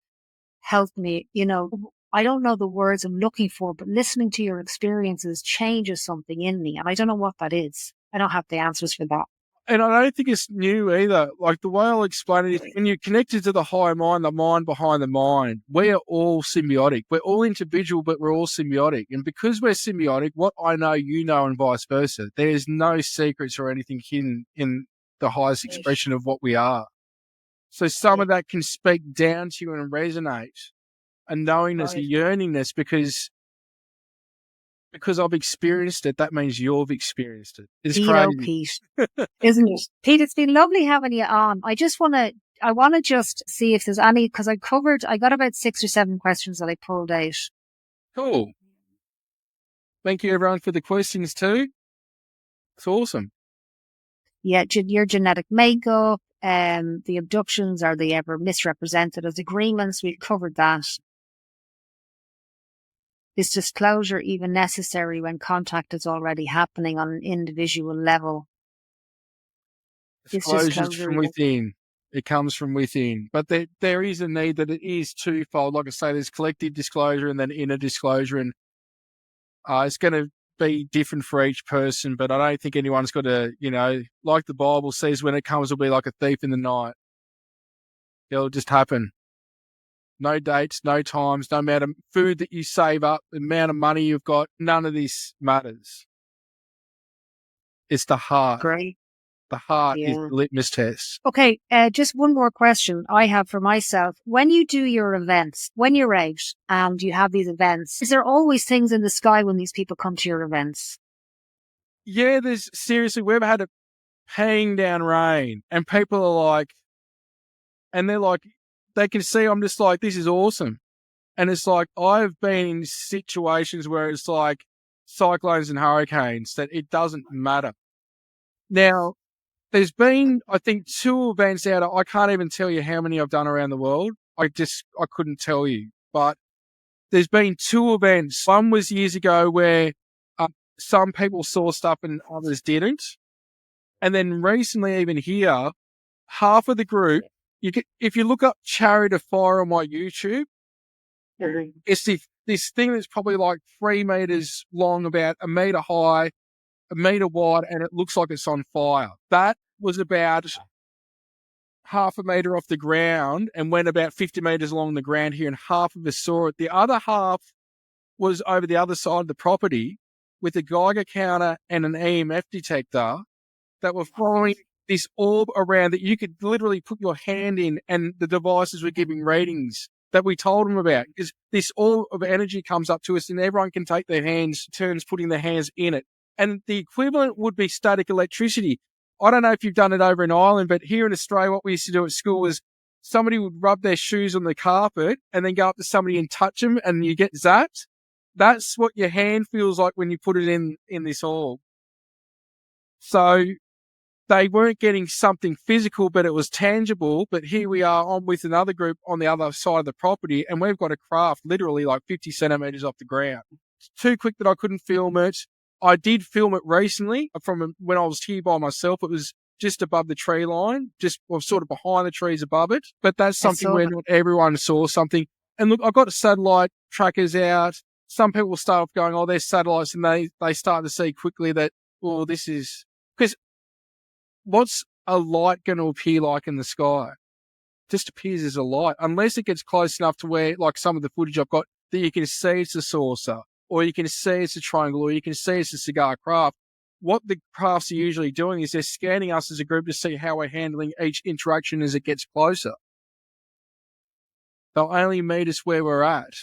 help me. You know, I don't know the words I'm looking for, but listening to your experiences changes something in me. And I don't know what that is. I don't have the answers for that. And I don't think it's new either. Like the way I'll explain it is when you're connected to the higher mind, the mind behind the mind, we are all symbiotic. We're all individual, but we're all symbiotic. And because we're symbiotic, what I know, you know, and vice versa. There's no secrets or anything hidden in the highest expression of what we are. So some of that can speak down to you and resonate. A knowingness, a yearningness, because I've experienced it, that means you've experienced it. It's crazy. Pete, isn't it? Pete, it's been lovely having you on. I want to just see if there's any, because I got about 6 or 7 questions that I pulled out. Cool. Thank you everyone for the questions too. It's awesome. Yeah, your genetic makeup, the abductions, are they ever misrepresented as agreements? We've covered that. Is disclosure even necessary when contact is already happening on an individual level? Disclosure from within. It comes from within. But there is a need that it is twofold. Like I say, there's collective disclosure and then inner disclosure. And it's going to be different for each person. But I don't think anyone's got to, like the Bible says, when it comes, it'll be like a thief in the night. It'll just happen. No dates, no times, no amount of food that you save up, the amount of money you've got, none of this matters. It's the heart. Great. The heart is Yeah. the litmus test. Okay, just one more question I have for myself. When you do your events, when you're out and you have these events, is there always things in the sky when these people come to your events? Yeah, we've had a paying down rain and people are like, and they're like, they can see I'm just like, this is awesome. And it's like, I've been in situations where it's like cyclones and hurricanes that it doesn't matter. Now, there's been, I think, 2 events out of, I can't even tell you how many I've done around the world. I couldn't tell you. But there's been 2 events. One was years ago where some people saw stuff and others didn't. And then recently, even here, half of the group, if you look up Chariot of Fire on my YouTube, it's this thing that's probably like 3 meters long, about a meter high, a meter wide, and it looks like it's on fire. That was about half a meter off the ground and went about 50 meters along the ground here, and half of us saw it. The other half was over the other side of the property with a Geiger counter and an EMF detector that were following this orb around that you could literally put your hand in, and the devices were giving readings that we told them about, because this orb of energy comes up to us and everyone can take their hands, turns putting their hands in it. And the equivalent would be static electricity. I don't know if you've done it over in Ireland, but here in Australia, what we used to do at school was somebody would rub their shoes on the carpet and then go up to somebody and touch them and you get zapped. That's what your hand feels like when you put it in this orb. So they weren't getting something physical, but it was tangible. But here we are on with another group on the other side of the property, and we've got a craft literally like 50 centimeters off the ground. It's too quick that I couldn't film it. I did film it recently from when I was here by myself. It was just above the tree line, sort of behind the trees above it. But that's something where not everyone saw something. And look, I've got satellite trackers out. Some people start off going, oh, there's satellites, and they start to see quickly that, well, this is, because what's a light going to appear like in the sky? Just appears as a light, unless it gets close enough to where, like some of the footage I've got, that you can see it's a saucer, or you can see it's a triangle, or you can see it's a cigar craft. What the crafts are usually doing is they're scanning us as a group to see how we're handling each interaction as it gets closer. They'll only meet us where we're at.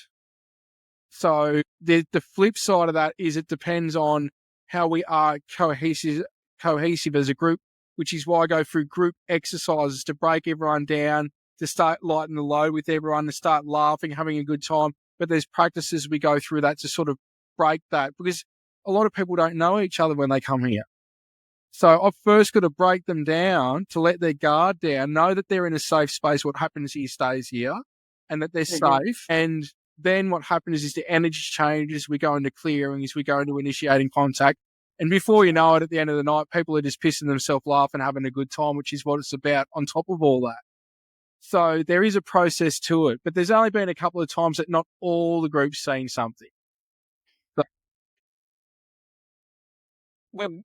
So the flip side of that is it depends on how we are cohesive as a group, which is why I go through group exercises to break everyone down, to start lighten the load with everyone, to start laughing, having a good time. But there's practices we go through that to sort of break that, because a lot of people don't know each other when they come here. So I've first got to break them down to let their guard down, know that they're in a safe space. What happens here stays here, and that they're safe. And then what happens is the energy changes. We go into clearings, we go into initiating contact. And before you know it, at the end of the night, people are just pissing themselves laughing, having a good time, which is what it's about on top of all that. So there is a process to it, but there's only been a couple of times that not all the groups seen something. So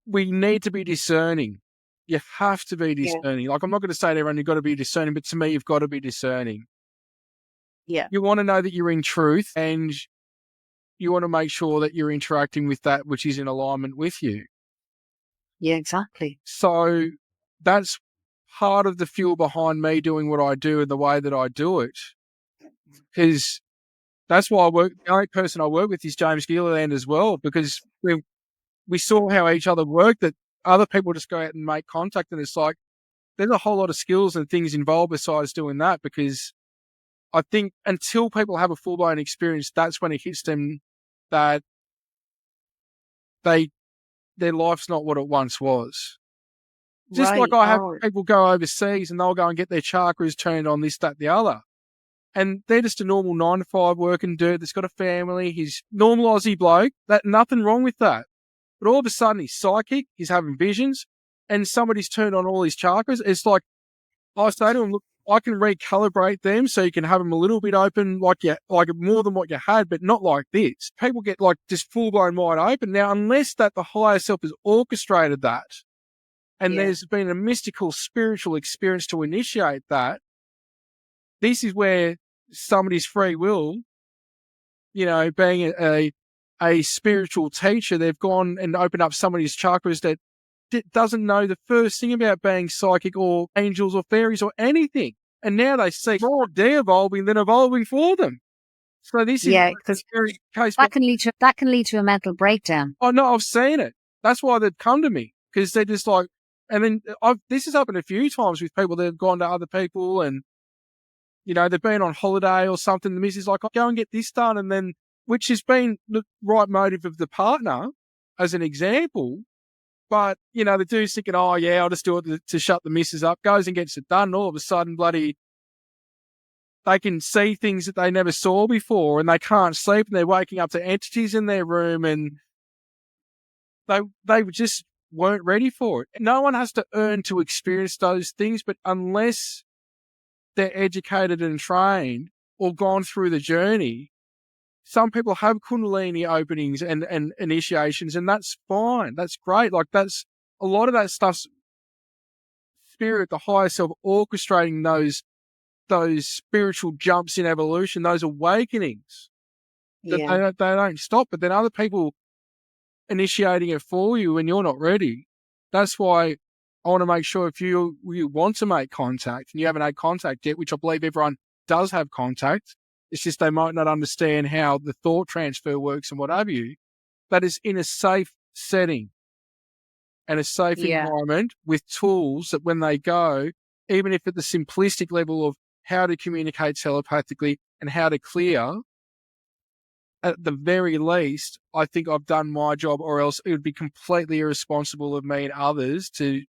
we need to be discerning. You have to be discerning. Like, I'm not going to say to everyone you've got to be discerning, but to me, you've got to be discerning. Yeah. You want to know that you're in truth, and you want to make sure that you're interacting with that which is in alignment with you. Yeah, exactly. So that's part of the fuel behind me doing what I do and the way that I do it. Because that's why the only person I work with is James Gilliland as well, because we saw how each other worked, that other people just go out and make contact, and it's like there's a whole lot of skills and things involved besides doing that, because I think until people have a full-blown experience, that's when it hits them that their life's not what it once was. Just like I have people go overseas and they'll go and get their chakras turned on, this, that, the other. And they're just a normal 9-to-5 working dude that's got a family. He's normal Aussie bloke. Nothing wrong with that. But all of a sudden he's psychic, he's having visions, and somebody's turned on all his chakras. It's like, I say to him, look, I can recalibrate them so you can have them a little bit open, like more than what you had, but not like this. People get like just full-blown wide open. Now, unless that the higher self has orchestrated that, and there's been a mystical spiritual experience to initiate that, this is where somebody's free will, being a spiritual teacher, they've gone and opened up somebody's chakras that doesn't know the first thing about being psychic or angels or fairies or anything. And now they see more de-evolving than evolving for them. So this is because very case. That can lead to a mental breakdown. Oh no, I've seen it. That's why they've come to me, because they're just like, and then this has happened a few times with people that have gone to other people, and they've been on holiday or something. The missus is like, go and get this done, and then which has been the right motive of the partner, as an example. But the dude's thinking, oh yeah, I'll just do it to shut the missus up. Goes and gets it done. And all of a sudden, bloody, they can see things that they never saw before, and they can't sleep, and they're waking up to entities in their room, and they just weren't ready for it. No one has to earn to experience those things, but unless they're educated and trained or gone through the journey, some people have Kundalini openings and initiations, and that's fine. That's great. Like, that's a lot of that stuff's spirit, the higher self, orchestrating those spiritual jumps in evolution, those awakenings. Yeah. They don't stop. But then other people initiating it for you when you're not ready. That's why I want to make sure if you want to make contact and you haven't had contact yet, which I believe everyone does have contact, it's just they might not understand how the thought transfer works and what have you, that is in a safe setting and a safe environment with tools that when they go, even if at the simplistic level of how to communicate telepathically and how to clear, at the very least, I think I've done my job, or else it would be completely irresponsible of me and others to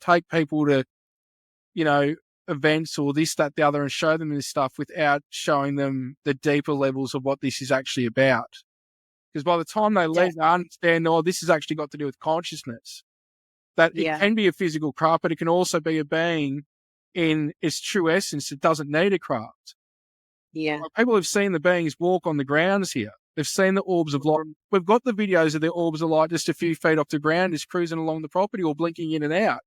take people to, events or this, that, the other, and show them this stuff without showing them the deeper levels of what this is actually about. Because by the time they leave, they understand, this has actually got to do with consciousness. That it can be a physical craft, but it can also be a being in its true essence that doesn't need a craft. Yeah. Like, people have seen the beings walk on the grounds here. They've seen the orbs of light. We've got the videos of the orbs of light just a few feet off the ground, just cruising along the property or blinking in and out.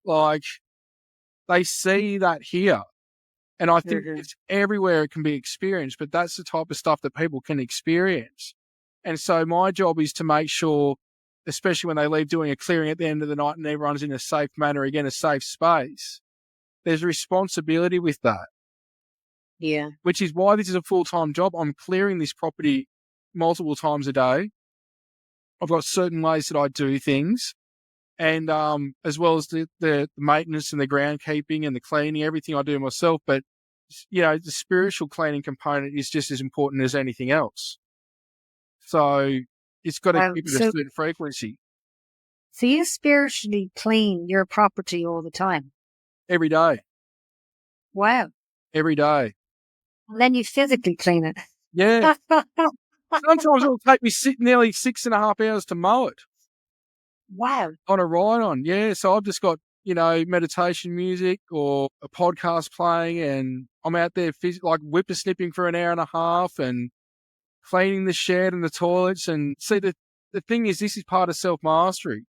Like, they see that here. And I think it's everywhere it can be experienced, but that's the type of stuff that people can experience. And so my job is to make sure, especially when they leave doing a clearing at the end of the night and everyone's in a safe manner, again, a safe space, there's responsibility with that. Yeah. Which is why this is a full-time job. I'm clearing this property multiple times a day. I've got certain ways that I do things. And as well as the maintenance and the groundkeeping and the cleaning, everything I do myself. But, the spiritual cleaning component is just as important as anything else. So it's got to keep it a certain frequency. So you spiritually clean your property all the time? Every day. Wow. Every day. And then you physically clean it? Yeah. Sometimes it'll take me nearly 6.5 hours to mow it. Wow. On a ride-on, yeah. So I've just got, meditation music or a podcast playing, and I'm out there whippersnipping for an hour and a half and cleaning the shed and the toilets. And see, the thing is, this is part of self-mastery.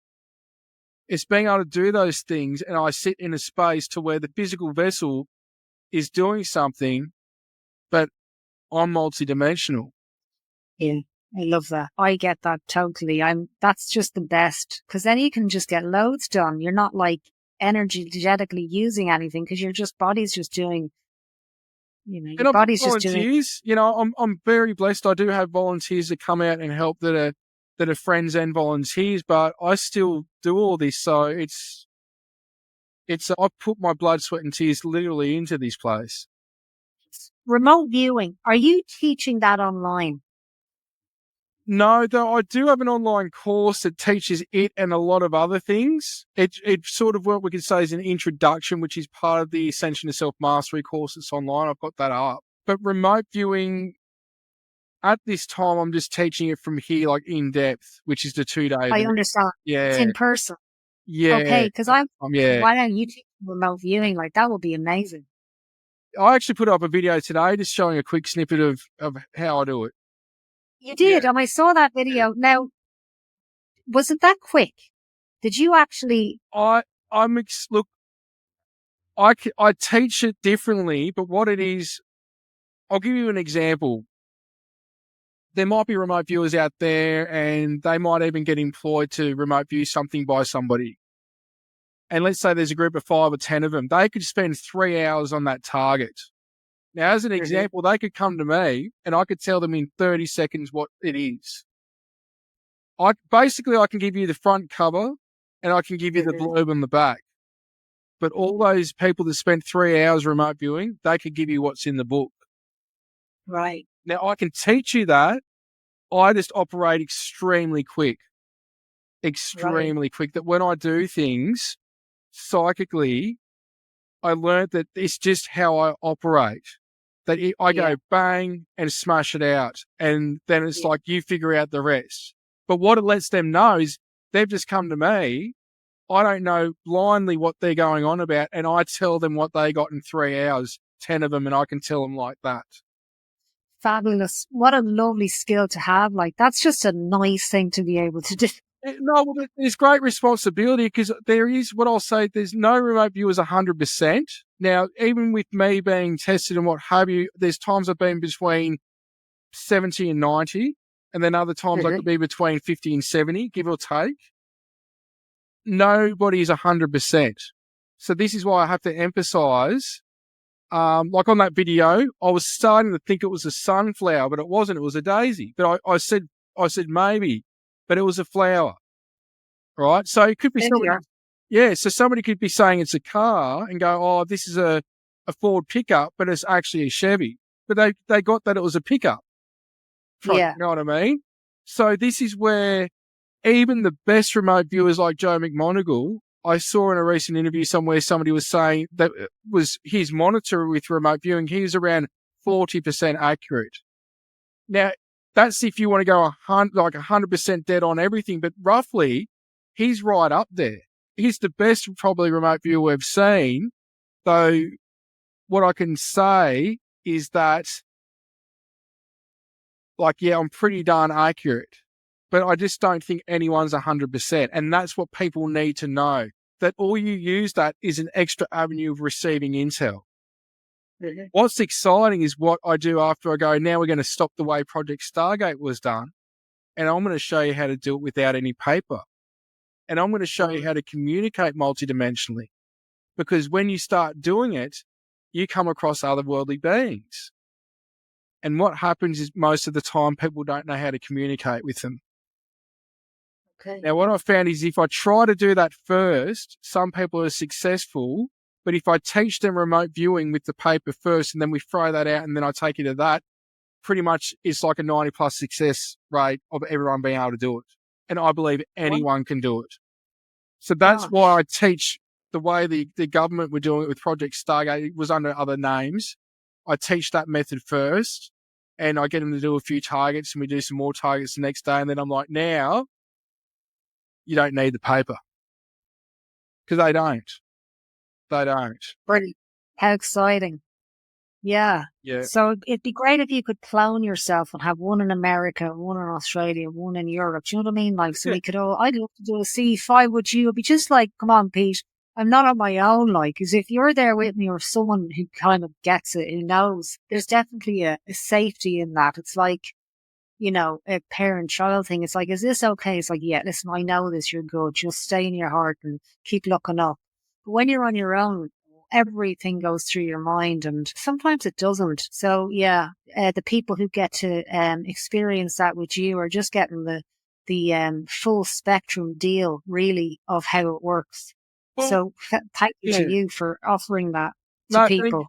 It's being able to do those things, and I sit in a space to where the physical vessel is doing something, but I'm multidimensional. Yeah. I love that. I get that totally. That's just the best, because then you can just get loads done. You're not like energetically using anything, because your body's just doing, your body's just doing. I'm very blessed. I do have volunteers that come out and help that are friends and volunteers, but I still do all this. So it's I put my blood, sweat, and tears literally into this place. Remote viewing. Are you teaching that online? No, though I do have an online course that teaches it and a lot of other things. It sort of what we could say is an introduction, which is part of the Ascension to Self-Mastery course that's online. I've got that up. But remote viewing, at this time, I'm just teaching it from here, like in depth, which is the 2-day event. I understand. Yeah. It's in person. Yeah. Okay, because why don't you teach remote viewing? Like, that would be amazing. I actually put up a video today just showing a quick snippet of how I do it. You did, and I saw that video. Now, was it that quick? Did you actually? Look, I teach it differently, but what it is, I'll give you an example. There might be remote viewers out there and they might even get employed to remote view something by somebody. And let's say there's a group of 5 or 10 of them. They could spend 3 hours on that target. Now, as an example, they could come to me and I could tell them in 30 seconds what it is. I can give you the front cover and I can give you the blurb on the back. But all those people that spent 3 hours remote viewing, they could give you what's in the book. Right. Now, I can teach you that. I just operate extremely quick. That when I do things psychically, I learned that it's just how I operate. That I go bang and smash it out. And then it's like you figure out the rest. But what it lets them know is they've just come to me. I don't know blindly what they're going on about. And I tell them what they got in 3 hours, 10 of them, and I can tell them like that. Fabulous. What a lovely skill to have. Like, that's just a nice thing to be able to do. No, well, there's great responsibility because there is what I'll say, there's no remote viewers 100%. Now, even with me being tested and what have you, there's times I've been between 70 and 90, and then other times I could be between 50 and 70, give or take. Nobody is 100%. So this is why I have to emphasize, like on that video, I was starting to think it was a sunflower, but it wasn't. It was a daisy. But I said maybe, but it was a flower, right? So it could be somebody. Yeah, so somebody could be saying it's a car and go, oh, this is a Ford pickup, but it's actually a Chevy. But they got that it was a pickup. You know what I mean? So this is where even the best remote viewers like Joe McMonagle, I saw in a recent interview somewhere somebody was saying that was his monitor with remote viewing. He was around 40% accurate. Now, that's if you want to go 100% dead on everything, but roughly he's right up there. He's the best probably remote viewer we've seen, though what I can say is that, I'm pretty darn accurate. But I just don't think anyone's 100%. And that's what people need to know, that all you use that is an extra avenue of receiving intel. What's exciting is what I do after I go, now we're going to stop the way Project Stargate was done. And I'm going to show you how to do it without any paper. And I'm going to show you how to communicate multidimensionally. Because when you start doing it, you come across otherworldly beings. And what happens is most of the time people don't know how to communicate with them. Okay. Now, what I found is if I try to do that first, some people are successful. But if I teach them remote viewing with the paper first and then we throw that out and then I take you to that, pretty much it's like a 90+ success rate of everyone being able to do it. And I believe anyone can do it. So that's why I teach the way the government were doing it with Project Stargate. It was under other names. I teach that method first and I get them to do a few targets and we do some more targets the next day. And then I'm like, now you don't need the paper. Because they don't. They don't. Brilliant. How exciting. Yeah. So it'd be great if you could clone yourself and have one in America, one in Australia, one in Europe. Do you know what I mean? Like, so we could all, I'd love to do a C5 with you. It'd be just like, come on, Pete, I'm not on my own. Like, because if you're there with me or someone who kind of gets it, who knows, there's definitely a safety in that. It's like, you know, a parent-child thing. It's like, is this okay? It's like, yeah, listen, I know this, you're good. Just stay in your heart and keep looking up. But when you're on your own, everything goes through your mind and sometimes it doesn't. So yeah, the people who get to experience that with you are just getting the full spectrum deal really of how it works. Well, so thank you to you for offering that to people.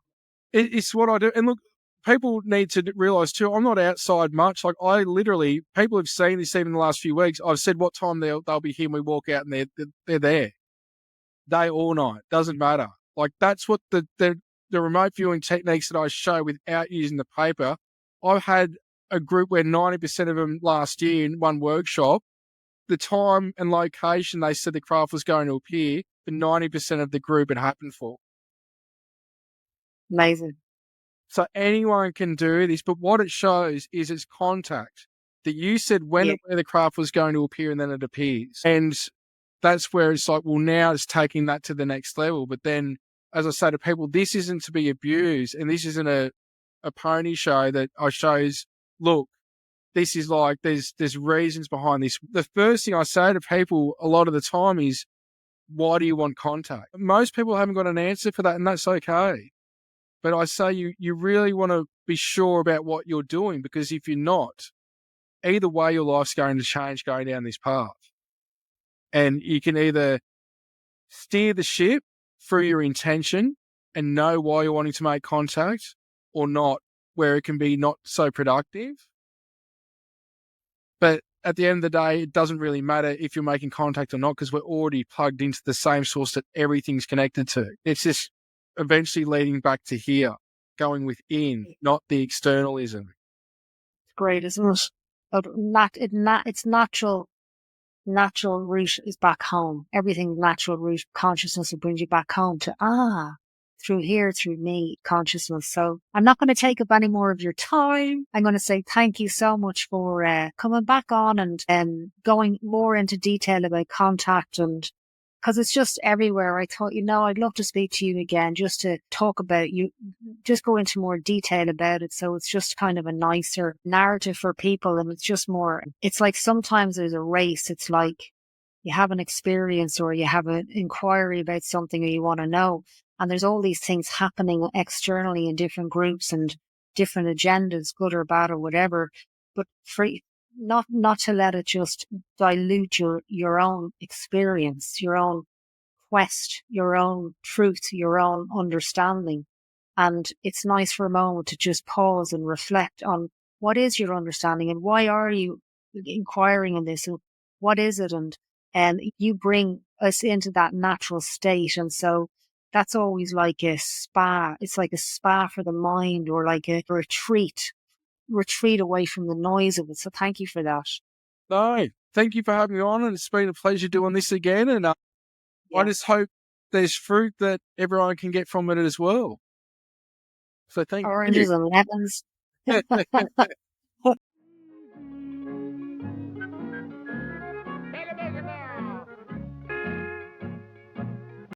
It's what I do. And look, people need to realise too, I'm not outside much. Like people have seen this even in the last few weeks. I've said what time they'll be here and we walk out and they're there. Day or night, doesn't matter. Like that's what the remote viewing techniques that I show without using the paper. I've had a group where 90% of them last year in one workshop, the time and location they said the craft was going to appear, the 90% of the group it happened for. Amazing. So anyone can do this, but what it shows is its contact. That you said when and where the craft was going to appear and then it appears. And that's where it's like, well, now it's taking that to the next level. But then as I say to people, this isn't to be abused, and this isn't a pony show that I shows, look, this is like, there's reasons behind this. The first thing I say to people a lot of the time is, why do you want contact? Most people haven't got an answer for that, and that's okay. But I say you really want to be sure about what you're doing, because if you're not, either way, your life's going to change going down this path. And you can either steer the ship through your intention and know why you're wanting to make contact, or not, where it can be not so productive. But at the end of the day, it doesn't really matter if you're making contact or not, because we're already plugged into the same source that everything's connected to. It's just eventually leading back to here, going within, not the externalism. It's great, isn't it? It's natural route is back home. Everything natural route consciousness will bring you back home to, through here, through me, consciousness. So I'm not going to take up any more of your time. I'm going to say thank you so much for coming back on and going more into detail about contact, and because it's just everywhere. I thought, I'd love to speak to you again, just to talk about you, just go into more detail about it. So it's just kind of a nicer narrative for people. And it's just more, it's like sometimes there's a race. It's like you have an experience or you have an inquiry about something or you want to know. And there's all these things happening externally in different groups and different agendas, good or bad or whatever. But not to let it just dilute your own experience, your own quest, your own truth, your own understanding. And it's nice for a moment to just pause and reflect on what is your understanding and why are you inquiring in this and what is it? And you bring us into that natural state. And so that's always like a spa. It's like a spa for the mind, or like a retreat away from the noise of it. So thank you for that. No, thank you for having me on, and it's been a pleasure doing this again. And I just hope there's fruit that everyone can get from it as well. So thank Oranges you. and lemons.